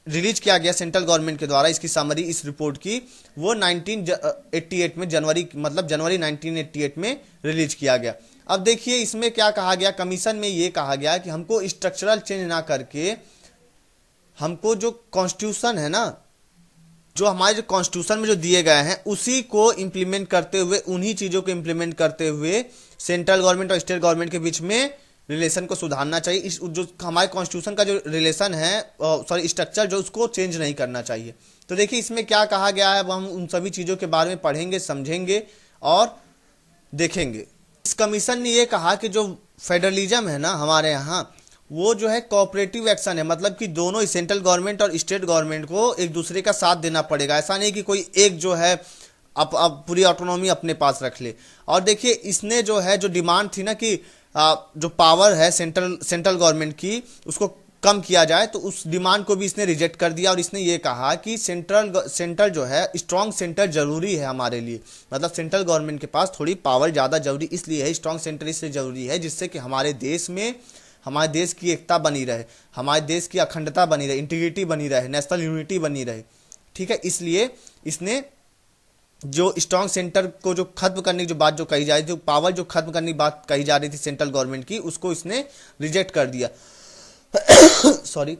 रिलीज किया गया सेंट्रल गवर्नमेंट के द्वारा, इसकी समरी इस रिपोर्ट की, वो 1988 में जनवरी 1988 में रिलीज किया गया। अब देखिए इसमें क्या कहा गया, कमीशन में ये कहा गया कि हमको स्ट्रक्चरल चेंज ना करके, हमको जो कॉन्स्टिट्यूशन है ना, जो हमारे जो कॉन्स्टिट्यूशन में जो दिए गए हैं उसी को इम्प्लीमेंट करते हुए, उन्हीं चीजों को इम्प्लीमेंट करते हुए सेंट्रल गवर्नमेंट और स्टेट गवर्नमेंट के बीच में रिलेशन को सुधारना चाहिए। इस जो हमारे कॉन्स्टिट्यूशन का जो रिलेशन है, सॉरी स्ट्रक्चर जो, उसको चेंज नहीं करना चाहिए। तो देखिए इसमें क्या कहा गया है, हम उन सभी चीजों के बारे में पढ़ेंगे, समझेंगे और देखेंगे। इस कमीशन ने ये कहा कि जो फेडरलिज्म है ना हमारे यहाँ, वो जो है कोऑपरेटिव एक्शन है, मतलब कि दोनों सेंट्रल गवर्नमेंट और स्टेट गवर्नमेंट को एक दूसरे का साथ देना पड़ेगा। ऐसा नहीं कि कोई एक जो है अब पूरी ऑटोनॉमी अपने पास रख ले। और देखिए इसने जो है जो डिमांड थी ना कि जो पावर है सेंट्रल गवर्नमेंट की उसको कम किया जाए, तो उस डिमांड को भी इसने रिजेक्ट कर दिया। और इसने ये कहा कि सेंट्रल जो है, स्ट्रॉन्ग सेंटर जरूरी है हमारे लिए, मतलब सेंट्रल गवर्नमेंट के पास थोड़ी पावर ज़्यादा जरूरी इसलिए है, स्ट्रॉन्ग सेंटर इसलिए जरूरी है जिससे कि हमारे देश में, हमारे देश की एकता बनी रहे, हमारे देश की अखंडता बनी रहे, इंटीग्रिटी बनी रहे, नेशनल यूनिटी बनी रहे। ठीक है, इसलिए इसने जो स्ट्रॉन्ग सेंटर को जो खत्म करने की जो बात जो कही जा रही थी, जो पावर जो खत्म करने की बात कही जा रही थी सेंट्रल गवर्नमेंट की, उसको इसने रिजेक्ट कर दिया। सॉरी।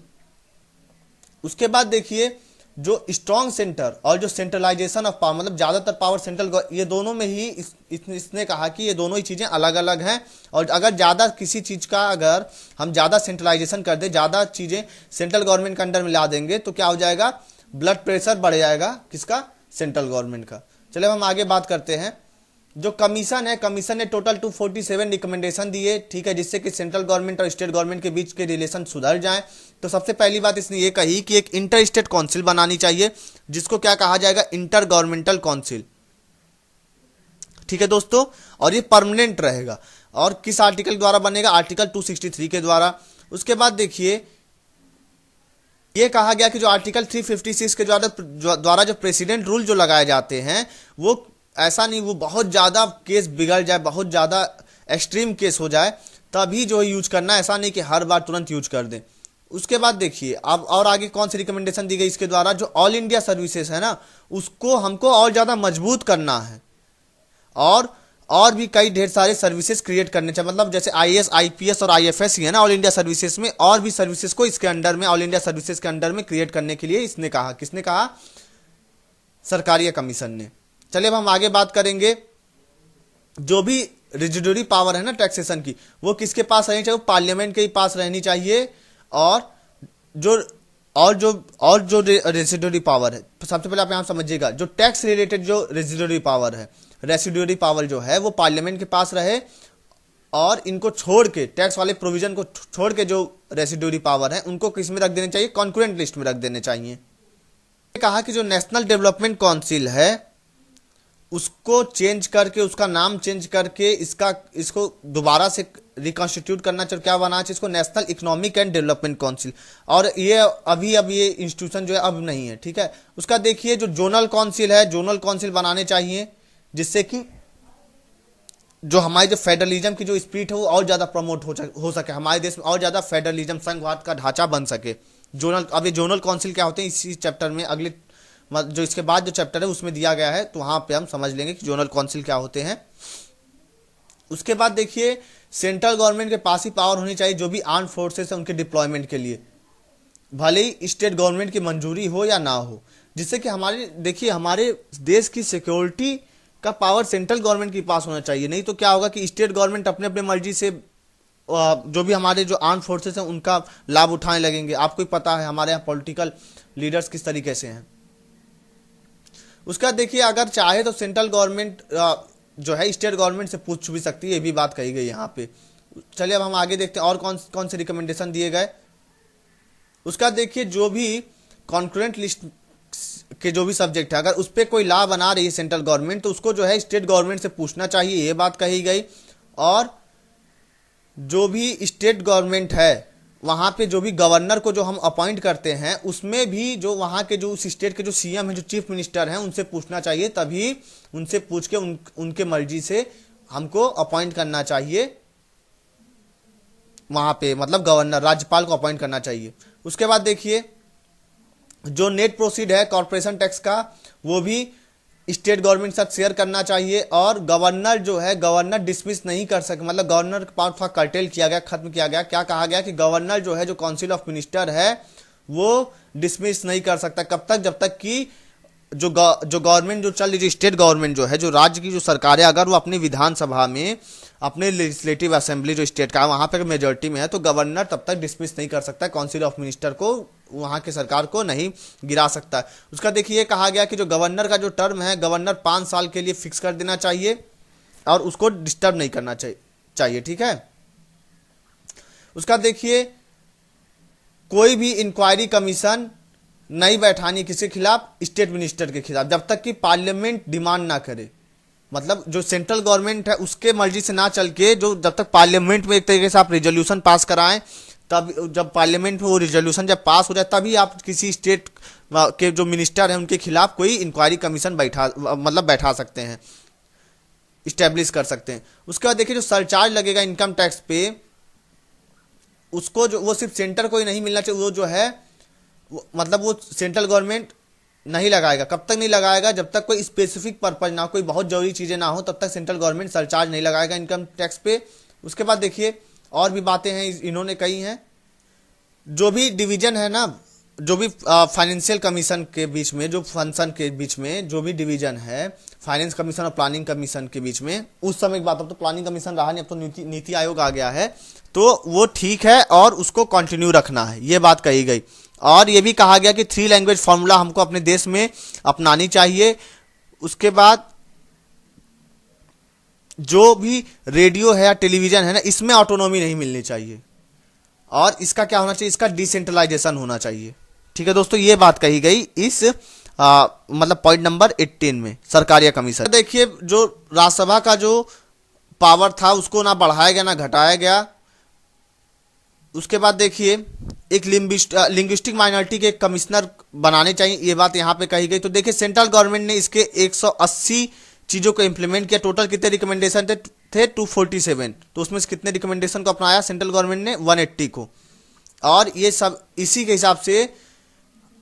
उसके बाद देखिए, जो स्ट्रॉन्ग सेंटर और जो सेंट्रलाइजेशन ऑफ पावर, मतलब ज्यादातर पावर सेंट्रल, ये दोनों में ही इसने कहा कि ये दोनों ही चीजें अलग अलग हैं। और अगर ज्यादा किसी चीज का, अगर हम ज्यादा सेंट्रलाइजेशन कर दे, ज्यादा चीजें सेंट्रल गवर्नमेंट के अंडर में ला देंगे, तो क्या हो जाएगा, ब्लड प्रेशर बढ़ जाएगा, किसका, सेंट्रल गवर्नमेंट का। चलिए हम आगे बात करते हैं। जो कमीशन है, कमीशन ने टोटल 247 रिकमेंडेशन दिए, ठीक है, जिससे कि सेंट्रल गवर्नमेंट और स्टेट गवर्नमेंट के बीच के रिलेशन सुधर जाएं। तो सबसे पहली बात इसने ये कही कि एक इंटर स्टेट काउंसिल बनानी चाहिए, जिसको क्या कहा जाएगा, इंटर गवर्नमेंटल काउंसिल, ठीक है दोस्तों। और ये परमानेंट रहेगा। और किस आर्टिकल द्वारा बनेगा, आर्टिकल 263 के द्वारा। उसके बाद देखिए, ये कहा गया कि जो आर्टिकल 356 के द्वारा जो प्रेसिडेंट रूल जो लगाए जाते हैं, वो ऐसा नहीं, वो बहुत ज्यादा केस बिगड़ जाए, बहुत ज्यादा एक्सट्रीम केस हो जाए, तभी जो है यूज करना, ऐसा नहीं कि हर बार तुरंत यूज कर दें। उसके बाद देखिए, अब और आगे कौन सी रिकमेंडेशन दी गई इसके द्वारा, जो ऑल इंडिया सर्विसेज है ना, उसको हमको और ज्यादा मजबूत करना है। और भी कई ढेर सारे सर्विसेज क्रिएट करने चाहिए, मतलब जैसे आईएएस, आईपीएस और आईएफएस ही है ना ऑल इंडिया सर्विसेज में, और भी सर्विसेज को इसके अंडर में, ऑल इंडिया सर्विसेज के अंडर में क्रिएट करने के लिए इसने कहा, किसने कहा, सरकारी कमीशन ने। चलिए अब हम आगे बात करेंगे। जो भी रेजिडुअरी पावर है ना टैक्सेशन की, वो किसके पास रहनी चाहिए, वो पार्लियामेंट के ही पास रहनी चाहिए। और जो जो रेसिडुअरी पावर है, सबसे पहले आप यहां समझिएगा, जो टैक्स रिलेटेड जो रेसिडुअरी पावर है, रेसिडुअरी पावर जो है वो पार्लियामेंट के पास रहे। और इनको छोड़ के, टैक्स वाले प्रोविजन को छोड़ के जो रेसिडुअरी पावर है, उनको किस में रख देने चाहिए, कॉन्करेंट लिस्ट में रख देने चाहिए। कहा कि जो नेशनल डेवलपमेंट काउंसिल है, उसको चेंज करके, उसका नाम चेंज करके, इसको दोबारा से रिकॉन्स्टिट्यूट करना चाहिए। क्या बनाना चाहिए इसको, national economic and development council. और ये अब ये इंस्टीट्यूशन जो है अब नहीं है, ठीक है। उसका देखिए, जो जोनल काउंसिल है, जोनल काउंसिल बनाने चाहिए, जिससे कि जो हमारी जो फेडरलिज्म की जो स्पिरिट है वो और ज्यादा प्रमोट हो सके, हमारे देश में और ज्यादा फेडरलिज्म, संघवाद का ढांचा बन सके। जोनल, अब ये जोनल काउंसिल क्या होते हैं, इसी चैप्टर में, अगले जो इसके बाद जो चैप्टर है उसमें दिया गया है, तो वहां पे हम समझ लेंगे कि जोनल काउंसिल क्या होते हैं। उसके बाद देखिए, सेंट्रल गवर्नमेंट के पास ही पावर होनी चाहिए जो भी आर्म फोर्सेस है उनके डिप्लॉयमेंट के लिए, भले ही स्टेट गवर्नमेंट की मंजूरी हो या ना हो, जिससे कि हमारे, देखिए, हमारे देश की सिक्योरिटी का पावर सेंट्रल गवर्नमेंट के पास होना चाहिए। नहीं तो क्या होगा कि स्टेट गवर्नमेंट अपने अपने मर्जी से जो भी हमारे जो आर्म फोर्सेस हैं उनका लाभ उठाने लगेंगे। आपको ही पता है हमारे यहाँ पॉलिटिकल लीडर्स किस तरीके से हैं। उसका देखिए, अगर चाहे तो सेंट्रल गवर्नमेंट जो है स्टेट गवर्नमेंट से पूछ भी सकती है, ये भी बात कही गई यहाँ पे। चलिए अब हम आगे देखते हैं और कौन कौन से रिकमेंडेशन दिए गए। उसका देखिए, जो भी कॉन्करेंट लिस्ट के जो भी सब्जेक्ट है, अगर उस पर कोई लॉ बना रही है सेंट्रल गवर्नमेंट, तो उसको जो है स्टेट गवर्नमेंट से पूछना चाहिए, ये बात कही गई। और जो भी स्टेट गवर्नमेंट है, वहां पे जो भी गवर्नर को जो हम अपॉइंट करते हैं, उसमें भी जो वहां के जो उस स्टेट के जो सीएम है, जो चीफ मिनिस्टर हैं, उनसे पूछना चाहिए, तभी उनसे पूछ के उनके मर्जी से हमको अपॉइंट करना चाहिए वहां पे, मतलब गवर्नर, राज्यपाल को अपॉइंट करना चाहिए। उसके बाद देखिए, जो नेट प्रोसीड है कॉर्पोरेशन टैक्स का, वो भी स्टेट गवर्नमेंट के साथ शेयर करना चाहिए। और गवर्नर जो है, गवर्नर डिसमिस नहीं कर सके, मतलब गवर्नर का पावर थोड़ा कर्टेल किया गया, खत्म किया गया। क्या कहा गया कि गवर्नर जो है, जो काउंसिल ऑफ मिनिस्टर है, वो डिसमिस नहीं कर सकता, कब तक, जब तक कि जो गवर्नमेंट जो चल रही, जो स्टेट गवर्नमेंट जो है, जो राज्य की जो सरकार है, अगर वो अपनी विधानसभा में, अपने लेजिस्लेटिव असेंबली जो स्टेट का है वहां पर मेजोरिटी में है, तो गवर्नर तब तक डिसमिस नहीं कर सकता, काउंसिल ऑफ मिनिस्टर को, वहां की सरकार को नहीं गिरा सकता है। उसका देखिए, ये कहा गया कि जो गवर्नर का जो टर्म है, गवर्नर 5 साल के लिए फिक्स कर देना चाहिए और उसको डिस्टर्ब नहीं करना चाहिए, ठीक है। उसका देखिए, कोई भी इंक्वायरी कमीशन नहीं बैठानी किसी के खिलाफ, स्टेट मिनिस्टर के खिलाफ, जब तक कि पार्लियामेंट डिमांड ना करे। मतलब जो सेंट्रल गवर्नमेंट है उसके मर्जी से ना चल के, जो जब तक पार्लियामेंट में एक तरीके से आप रिजोल्यूशन पास कराएं, तब जब पार्लियामेंट में वो रिजोल्यूशन जब पास हो जाए, तभी आप किसी स्टेट के जो मिनिस्टर हैं उनके खिलाफ कोई इंक्वायरी कमीशन बैठा सकते हैं, इस्टेब्लिश कर सकते हैं। उसके बाद देखिए, जो सरचार्ज लगेगा इनकम टैक्स पे, उसको जो, वो सिर्फ सेंटर को ही नहीं मिलना चाहिए, वो जो है मतलब वो सेंट्रल गवर्नमेंट नहीं लगाएगा। कब तक नहीं लगाएगा? जब तक कोई स्पेसिफिक पर्पज ना हो, कोई बहुत जरूरी चीजें ना हो, तब तक सेंट्रल गवर्नमेंट सरचार्ज नहीं लगाएगा इनकम टैक्स पे। उसके बाद देखिए और भी बातें हैं इन्होंने कही हैं। जो भी डिवीजन है ना, जो भी फाइनेंशियल कमीशन के बीच में, जो फंक्शन के बीच में जो भी डिवीजन है फाइनेंस कमीशन और प्लानिंग कमीशन के बीच में, उस समय की बात, अब तो प्लानिंग कमीशन रहा नहीं, अब तो नीति आयोग आ गया है, तो वो ठीक है और उसको कंटिन्यू रखना है, ये बात कही गई। और ये भी कहा गया कि 3 लैंग्वेज फॉर्मूला हमको अपने देश में अपनानी चाहिए। उसके बाद जो भी रेडियो है या टेलीविजन है ना, इसमें ऑटोनॉमी नहीं मिलनी चाहिए और इसका क्या होना चाहिए, इसका डिसेंट्रलाइजेशन होना चाहिए। ठीक है दोस्तों, ये बात कही गई इस मतलब पॉइंट नंबर 18 में सरकारिया कमीशन। देखिए जो राज्यसभा का जो पावर था उसको ना बढ़ाया गया ना घटाया गया। उसके बाद देखिए एक लिंग्विस्टिक माइनॉरिटी के कमिश्नर बनाने चाहिए, ये बात यहाँ पे कही गई। तो देखिए सेंट्रल गवर्नमेंट ने इसके 180 चीजों को इंप्लीमेंट किया। टोटल कितने रिकमेंडेशन थे 247, तो उसमें से कितने रिकमेंडेशन को अपनाया सेंट्रल गवर्नमेंट ने? 180 को। और ये सब इसी के हिसाब से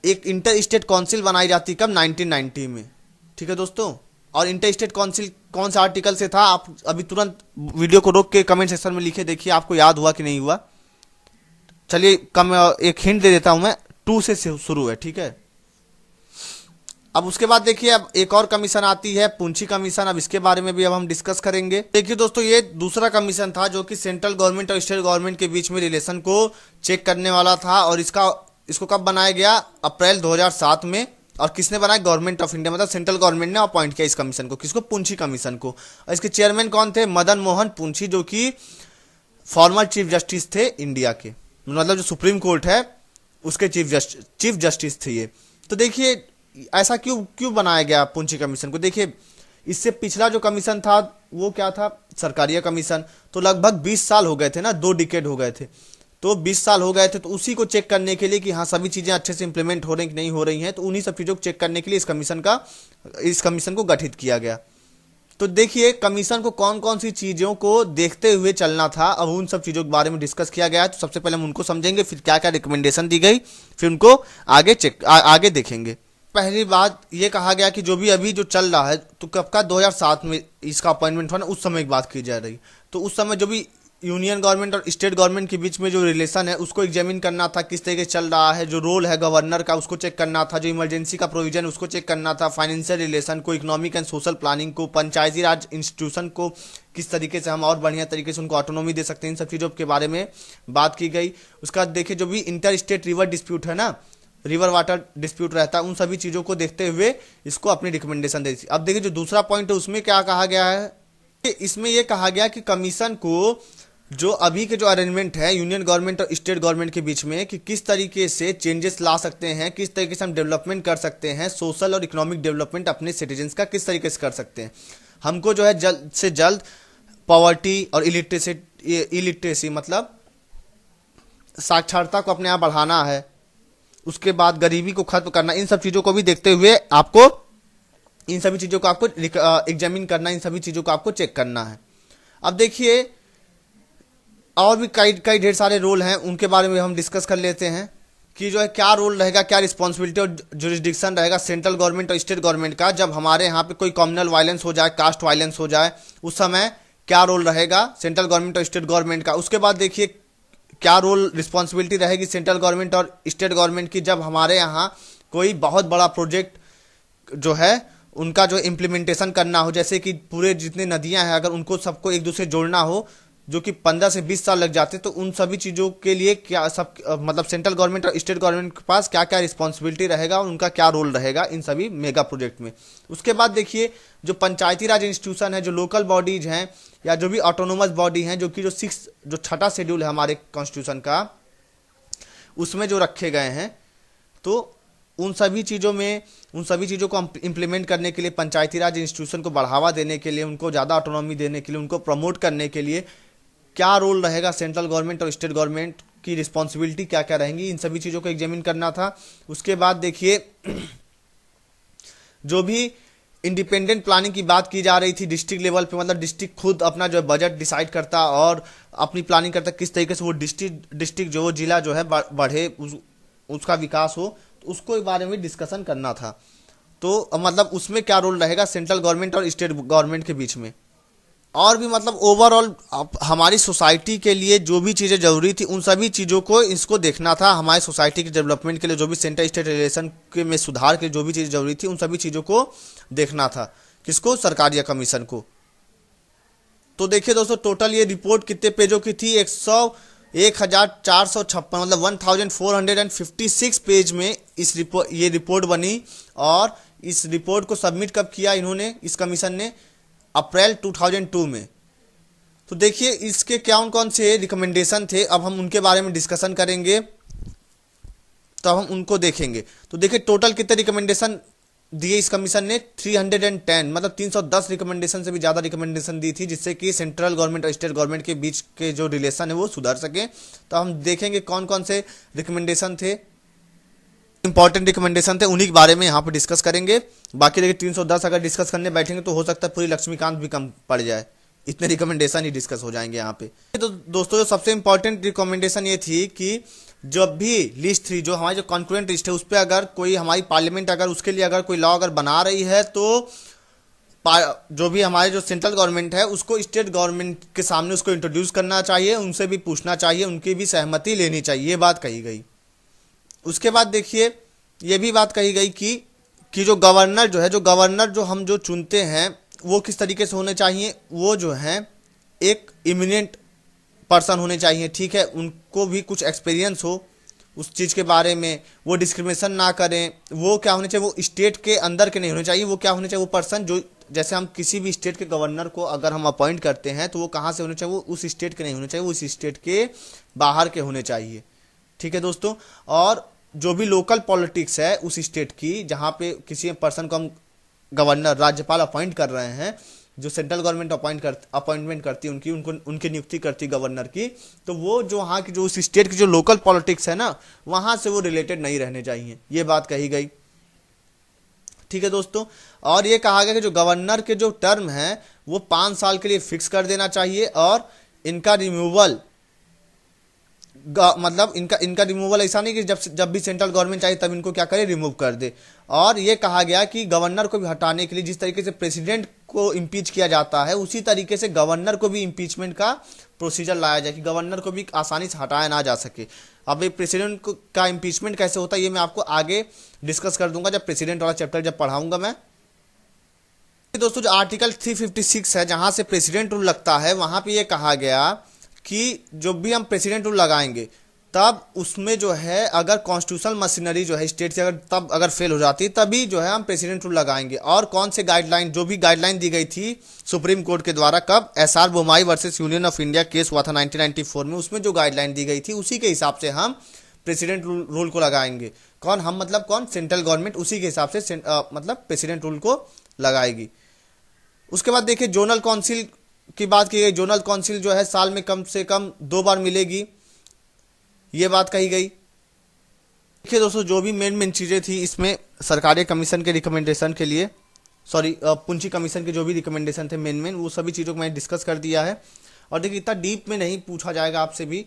एक इंटर स्टेट काउंसिल बनाई जाती कब? 1990 में। ठीक है दोस्तों, और इंटर स्टेट काउंसिल कौन सा आर्टिकल से था? आप अभी तुरंत वीडियो को रोक के कमेंट सेक्शन में लिखे, देखिए आपको याद हुआ कि नहीं हुआ। चलिए एक हिंट दे देता हूं मैं, 2 से शुरू है। ठीक है, अब उसके बाद देखिए अब एक और कमीशन आती है, पुंछी कमीशन। अब इसके बारे में भी अब हम डिस्कस करेंगे। देखिए दोस्तों, ये दूसरा कमीशन था जो कि सेंट्रल गवर्नमेंट और स्टेट गवर्नमेंट के बीच में रिलेशन को चेक करने वाला था। और इसको कब बनाया गया? अप्रैल 2007 में। और किसने बनाया? गवर्नमेंट ऑफ इंडिया, मतलब सेंट्रल गवर्नमेंट ने अपॉइंट किया इस कमीशन को। किसको? पुंछी कमीशन को। और इसके चेयरमैन कौन थे? मदन मोहन पुंछी, जो कि फॉर्मर चीफ जस्टिस थे इंडिया के, मतलब जो सुप्रीम कोर्ट है उसके चीफ जस्टिस थे ये। तो देखिए ऐसा क्यों बनाया गया पुंछी कमीशन को? देखिए इससे पिछला जो कमीशन था वो क्या था? सरकारिया कमीशन। तो लगभग 20 साल हो गए थे ना, 2 डिकेड हो गए थे, तो 20 साल हो गए थे। तो उसी को चेक करने के लिए कि हाँ सभी चीजें अच्छे से इंप्लीमेंट हो रही कि नहीं हो रही हैं, तो उन्हीं सब चीजों को चेक करने के लिए इस कमीशन को गठित किया गया। तो देखिए कमीशन को कौन कौन सी चीजों को देखते हुए चलना था, अब उन सब चीजों के बारे में डिस्कस किया गया है। तो सबसे पहले हम उनको समझेंगे, फिर क्या क्या रिकमेंडेशन दी गई, फिर उनको आगे देखेंगे। पहली बात ये कहा गया कि जो भी अभी जो चल रहा है, तो कब का? 2007 में इसका अपॉइंटमेंट हुआ ना, उस समय की बात की जा रही। तो उस समय जो भी यूनियन गवर्नमेंट और स्टेट गवर्नमेंट के बीच में जो रिलेशन है उसको एग्जामिन करना था, किस तरीके से चल रहा है। जो रोल है गवर्नर का उसको चेक करना था, जो इमरजेंसी का प्रोविजन उसको चेक करना था, फाइनेंशियल रिलेशन को, इकोनॉमिक एंड सोशल प्लानिंग को, पंचायती राज इंस्टीट्यूशन को किस तरीके से हम और बढ़िया तरीके से उनको ऑटोनॉमी दे सकते हैं, इन सब चीज़ों के बारे में बात की गई। उसका देखिए जो भी इंटर स्टेट रिवर डिस्प्यूट है ना, रिवर वाटर डिस्प्यूट रहता है, उन सभी चीज़ों को देखते हुए इसको अपनी रिकमेंडेशन दी। अब देखिए जो दूसरा पॉइंट है उसमें क्या कहा गया है, इसमें यह कहा गया कि कमीशन को जो अभी के जो अरेंजमेंट है यूनियन गवर्नमेंट और स्टेट गवर्नमेंट के बीच में, कि किस तरीके से चेंजेस ला सकते हैं, किस तरीके से हम डेवलपमेंट कर सकते हैं, सोशल और इकोनॉमिक डेवलपमेंट अपने सिटीजन्स का किस तरीके से कर सकते हैं। हमको जो है जल्द से जल्द पॉवर्टी और इलिटरेसी मतलब साक्षरता को अपने यहाँ बढ़ाना है, उसके बाद गरीबी को खत्म करना, इन सब चीज़ों को भी देखते हुए आपको इन सभी चीज़ों को आपको एग्जामिन करना, इन सभी चीज़ों को आपको चेक करना है। अब देखिए और भी कई ढेर सारे रोल हैं, उनके बारे में हम डिस्कस कर लेते हैं कि जो है क्या रोल रहेगा, क्या रिस्पॉन्सिबिलिटी और जुरिस्डिक्शन रहेगा सेंट्रल गवर्नमेंट और स्टेट गवर्नमेंट का। जब हमारे यहाँ पे कोई कम्युनल वायलेंस हो जाए, कास्ट वायलेंस हो जाए, उस समय क्या रोल रहेगा सेंट्रल गवर्नमेंट और स्टेट गवर्नमेंट का। उसके बाद देखिए क्या रोल रिस्पॉन्सिबिलिटी रहेगी सेंट्रल गवर्नमेंट और स्टेट गवर्नमेंट की, जब हमारे यहाँ कोई बहुत बड़ा प्रोजेक्ट जो है उनका जो इम्प्लीमेंटेशन करना हो, जैसे कि पूरे जितने नदियाँ हैं अगर उनको सबको एक दूसरे जोड़ना हो, जो कि 15 से 20 साल लग जाते, तो उन सभी चीज़ों के लिए क्या सब मतलब सेंट्रल गवर्नमेंट और स्टेट गवर्नमेंट के पास क्या क्या रिस्पॉन्सिबिलिटी रहेगा और उनका क्या रोल रहेगा इन सभी मेगा प्रोजेक्ट में। उसके बाद देखिए जो पंचायती राज इंस्टीट्यूशन है, जो लोकल बॉडीज हैं या जो भी ऑटोनोमस बॉडी हैं, जो कि जो छठा शेड्यूल है हमारे कॉन्स्टिट्यूशन का, उसमें जो रखे गए हैं, तो उन सभी चीज़ों को इम्प्लीमेंट करने के लिए, पंचायती राज इंस्टीट्यूशन को बढ़ावा देने के लिए, उनको ज़्यादा ऑटोनॉमी देने के लिए, उनको प्रमोट करने के लिए क्या रोल रहेगा सेंट्रल गवर्नमेंट और स्टेट गवर्नमेंट की, रिस्पॉन्सिबिलिटी क्या क्या रहेंगी, इन सभी चीज़ों को एग्जामिन करना था। उसके बाद देखिए जो भी इंडिपेंडेंट प्लानिंग की बात की जा रही थी डिस्ट्रिक्ट लेवल पे, मतलब डिस्ट्रिक्ट खुद अपना जो है बजट डिसाइड करता और अपनी प्लानिंग करता किस तरीके से वो डिस्ट्रिक्ट जो जिला जो है बढ़े, उसका विकास हो, तो उसको के बारे में डिस्कशन करना था। तो मतलब उसमें क्या रोल रहेगा सेंट्रल गवर्नमेंट और स्टेट गवर्नमेंट के बीच में, और भी मतलब ओवरऑल हमारी सोसाइटी के लिए जो भी चीज़ें ज़रूरी थी उन सभी चीज़ों को इसको देखना था। हमारी सोसाइटी के डेवलपमेंट के लिए जो भी सेंटर स्टेट रिलेशन के में सुधार के जो भी चीज़ें जरूरी थी उन सभी चीज़ों को देखना था। किसको? सरकार या कमीशन को। तो देखिए दोस्तों, टोटल ये रिपोर्ट कितने पेजों की थी? 1456 मतलब 1456 पेज में ये रिपोर्ट बनी। और इस रिपोर्ट को सबमिट कब किया इन्होंने, इस कमीशन ने? अप्रैल 2002 में। तो देखिए इसके कौन कौन से रिकमेंडेशन थे, अब हम उनके बारे में डिस्कशन करेंगे, तब हम उनको देखेंगे। तो देखिए टोटल कितने रिकमेंडेशन दिए इस कमीशन ने? 310 मतलब 310 रिकमेंडेशन से भी ज़्यादा रिकमेंडेशन दी थी, जिससे कि सेंट्रल गवर्नमेंट और स्टेट गवर्नमेंट के बीच के जो रिलेशन है वो सुधर सके। तो हम देखेंगे कौन कौन से रिकमेंडेशन थे, इंपॉर्टेंट रिकमेंडेशन थे, उन्हीं के बारे में यहाँ पर डिस्कस करेंगे। बाकी देखिए 310 अगर डिस्कस करने बैठेंगे तो हो सकता है पूरी लक्ष्मीकांत भी कम पड़ जाए, इतने रिकमेंडेशन ही डिस्कस हो जाएंगे यहाँ पे। तो दोस्तों जो सबसे इंपॉर्टेंट रिकमेंडेशन ये थी कि जब भी लिस्ट थी, जो हमारी जो कॉन्क्रेंट लिस्ट है, उस पर अगर कोई हमारी पार्लियामेंट अगर उसके लिए अगर कोई लॉ अगर बना रही है तो जो भी हमारे जो सेंट्रल गवर्नमेंट है उसको स्टेट गवर्नमेंट के सामने उसको इंट्रोड्यूस करना चाहिए, उनसे भी पूछना चाहिए, उनकी भी सहमति लेनी चाहिए, ये बात कही गई। उसके बाद देखिए ये भी बात कही गई कि जो गवर्नर जो है, जो गवर्नर जो हम जो चुनते हैं वो किस तरीके से होने चाहिए? वो जो है एक इमिनेंट पर्सन होने चाहिए, ठीक है, उनको भी कुछ एक्सपीरियंस हो उस चीज़ के बारे में, वो डिस्क्रिमिनेशन ना करें। वो क्या होने चाहिए? वो स्टेट के अंदर के नहीं होने चाहिए। वो क्या होने चाहिए? वो पर्सन जो, जैसे हम किसी भी स्टेट के गवर्नर को अगर हम अपॉइंट करते हैं तो वो कहाँ से होने चाहिए? वो उस स्टेट के नहीं होने चाहिए, वो उस स्टेट के बाहर के होने चाहिए, ठीक है दोस्तों। और जो भी लोकल पॉलिटिक्स है उस स्टेट की, जहाँ पे किसी पर्सन को हम गवर्नर राज्यपाल अपॉइंट कर रहे हैं, जो सेंट्रल गवर्नमेंट अपॉइंटमेंट करती है उनकी नियुक्ति करती है गवर्नर की, तो वो जो वहाँ की जो उस स्टेट की जो लोकल पॉलिटिक्स है ना, वहाँ से वो रिलेटेड नहीं रहने चाहिए, ये बात कही गई, ठीक है दोस्तों। और ये कहा गया कि जो गवर्नर के जो टर्म है वो 5 साल के लिए फिक्स कर देना चाहिए, और इनका रिमूवल मतलब इनका रिमूवल ऐसा नहीं कि जब भी सेंट्रल गवर्नमेंट चाहे तब इनको क्या करे, रिमूव कर दे। और ये कहा गया कि गवर्नर को भी हटाने के लिए जिस तरीके से प्रेसिडेंट को इम्पीच किया जाता है उसी तरीके से गवर्नर को भी इम्पीचमेंट का प्रोसीजर लाया जाए, कि गवर्नर को भी आसानी से हटाया ना जा सके। अब ये प्रेसिडेंट का इम्पीचमेंट कैसे होता है ये मैं आपको आगे डिस्कस कर दूंगा, जब प्रेसिडेंट वाला चैप्टर जब पढ़ाऊंगा मैं। दोस्तों जो आर्टिकल 356 है, जहां से प्रेसिडेंट रूल लगता है, वहां पे ये कहा गया कि जब भी हम प्रेसिडेंट रूल लगाएंगे तब उसमें जो है अगर कॉन्स्टिट्यूशनल मशीनरी जो है स्टेट से अगर फेल हो जाती है तभी जो है हम प्रेसिडेंट रूल लगाएंगे। और कौन से गाइडलाइन, जो भी गाइडलाइन दी गई थी सुप्रीम कोर्ट के द्वारा, कब? SR Bommai versus union of India case हुआ था 1994 में, उसमें जो गाइडलाइन दी गई थी उसी के हिसाब से हम प्रेसिडेंट रूल को लगाएंगे। कौन? हम मतलब कौन? सेंट्रल गवर्नमेंट उसी के हिसाब से मतलब प्रेसिडेंट रूल को लगाएगी। उसके बाद देखिए जोनल काउंसिल की बात की गई। जोनल काउंसिल जो है साल में कम से कम 2 बार मिलेगी, ये बात कही गई। देखिए दोस्तों जो भी मेन चीज़ें थी इसमें सरकारी कमीशन के रिकमेंडेशन के लिए, पुंची कमीशन के जो भी रिकमेंडेशन थे मेन वो सभी चीज़ों को मैंने डिस्कस कर दिया है। और देखिए इतना डीप में नहीं पूछा जाएगा आपसे भी।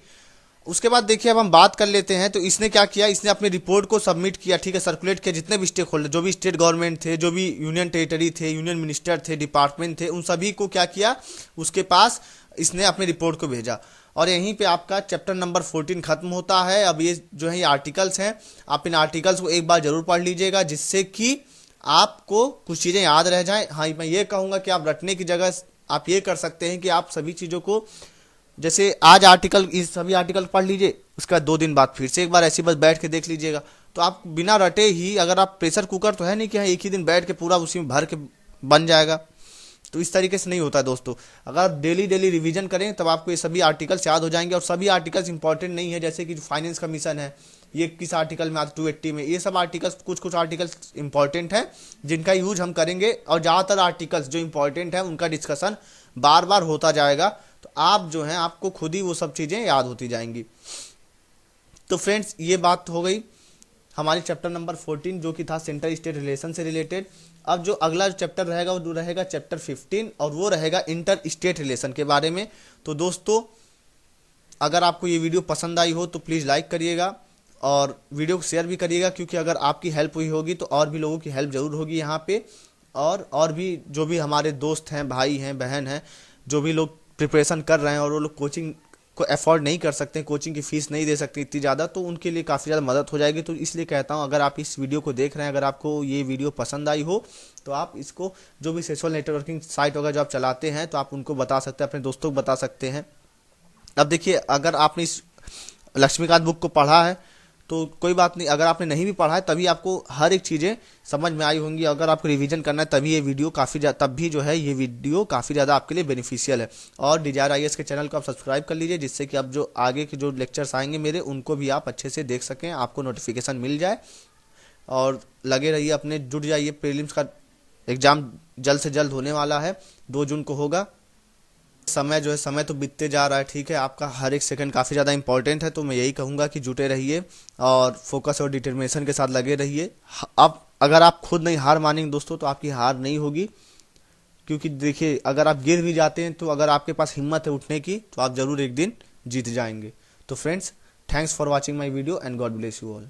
उसके बाद देखिए अब हम बात कर लेते हैं, तो इसने क्या किया, इसने अपनी रिपोर्ट को सबमिट किया, ठीक है, सर्कुलेट किया, जितने भी स्टेक होल्डर, जो भी स्टेट गवर्नमेंट थे, जो भी यूनियन टेरिटरी थे, यूनियन मिनिस्टर थे, डिपार्टमेंट थे, उन सभी को क्या किया, उसके पास इसने अपनी रिपोर्ट को भेजा। और यहीं पे आपका चैप्टर नंबर 14 खत्म होता है। अब ये जो है ये आर्टिकल्स हैं, आप इन आर्टिकल्स को एक बार जरूर पढ़ लीजिएगा, जिससे कि आपको कुछ चीज़ें याद रह जाएं। हाँ, मैं ये कहूँगा कि आप रटने की जगह आप ये कर सकते हैं कि आप सभी चीज़ों को, जैसे आज आर्टिकल, इस सभी आर्टिकल पढ़ लीजिए, उसका 2 दिन बाद फिर से एक बार ऐसी बस बैठ के देख लीजिएगा, तो आप बिना रटे ही, अगर आप प्रेशर कुकर तो है नहीं कि हाँ एक ही दिन बैठ के पूरा उसी में भर के बन जाएगा, तो इस तरीके से नहीं होता है दोस्तों। अगर आप डेली रिवीजन करें तब आपको ये सभी आर्टिकल्स याद हो जाएंगे। और सभी आर्टिकल्स इंपॉर्टेंट नहीं है, जैसे कि फाइनेंस कमीशन है, ये किस आर्टिकल में आता है, 280 में। ये सब आर्टिकल्स, कुछ आर्टिकल्स इंपॉर्टेंट हैं जिनका यूज हम करेंगे, और ज़्यादातर आर्टिकल्स जो इंपॉर्टेंट है उनका डिस्कशन बार बार होता जाएगा, तो आप जो है आपको खुद ही वो सब चीज़ें याद होती जाएंगी। तो फ्रेंड्स ये बात हो गई हमारी चैप्टर नंबर 14 जो कि था सेंटर स्टेट रिलेशन से रिलेटेड। अब जो अगला चैप्टर रहेगा वो रहेगा चैप्टर 15, और वो रहेगा इंटर स्टेट रिलेशन के बारे में। तो दोस्तों अगर आपको ये वीडियो पसंद आई हो तो प्लीज़ लाइक करिएगा, और वीडियो को शेयर भी करिएगा, क्योंकि अगर आपकी हेल्प हुई होगी तो और भी लोगों की हेल्प ज़रूर होगी यहाँ पे। और भी जो भी हमारे दोस्त हैं, भाई हैं, बहन हैं, जो भी लोग प्रिपरेशन कर रहे हैं और वो लोग कोचिंग को अफोर्ड नहीं कर सकते, कोचिंग की फ़ीस नहीं दे सकते इतनी ज़्यादा, तो उनके लिए काफ़ी ज़्यादा मदद हो जाएगी। तो इसलिए कहता हूँ, अगर आप इस वीडियो को देख रहे हैं, अगर आपको ये वीडियो पसंद आई हो, तो आप इसको जो भी सोशल नेटवर्किंग साइट वगैरह जो आप चलाते हैं, तो आप उनको बता सकते हैं, अपने दोस्तों को बता सकते हैं। अब देखिए, अगर आपने इस लक्ष्मीकांत बुक को पढ़ा है तो कोई बात नहीं, अगर आपने नहीं भी पढ़ा है तभी आपको हर एक चीज़ें समझ में आई होंगी। अगर आपको रिवीजन करना है तभी ये वीडियो तब भी जो है ये वीडियो काफ़ी ज़्यादा आपके लिए बेनिफिशियल है। और डिजायर आईएएस के चैनल को आप सब्सक्राइब कर लीजिए, जिससे कि अब जो आगे के जो लेक्चर्स आएंगे मेरे, उनको भी आप अच्छे से देख सकें, आपको नोटिफिकेशन मिल जाए। और लगे रहिए, अपने जुट जाइए, प्रीलिम्स का एग्ज़ाम जल्द से जल्द होने वाला है, 2 जून को होगा। समय जो है, समय तो बीतते जा रहा है, ठीक है, आपका हर एक सेकंड काफ़ी ज़्यादा इंपॉर्टेंट है। तो मैं यही कहूँगा कि जुटे रहिए और फोकस और डिटर्मिनेशन के साथ लगे रहिए। अब अगर आप खुद नहीं हार मानेंगे दोस्तों, तो आपकी हार नहीं होगी, क्योंकि देखिए, अगर आप गिर भी जाते हैं तो अगर आपके पास हिम्मत है उठने की, तो आप ज़रूर एक दिन जीत जाएंगे। तो friends, thanks for watching my video and God bless you all.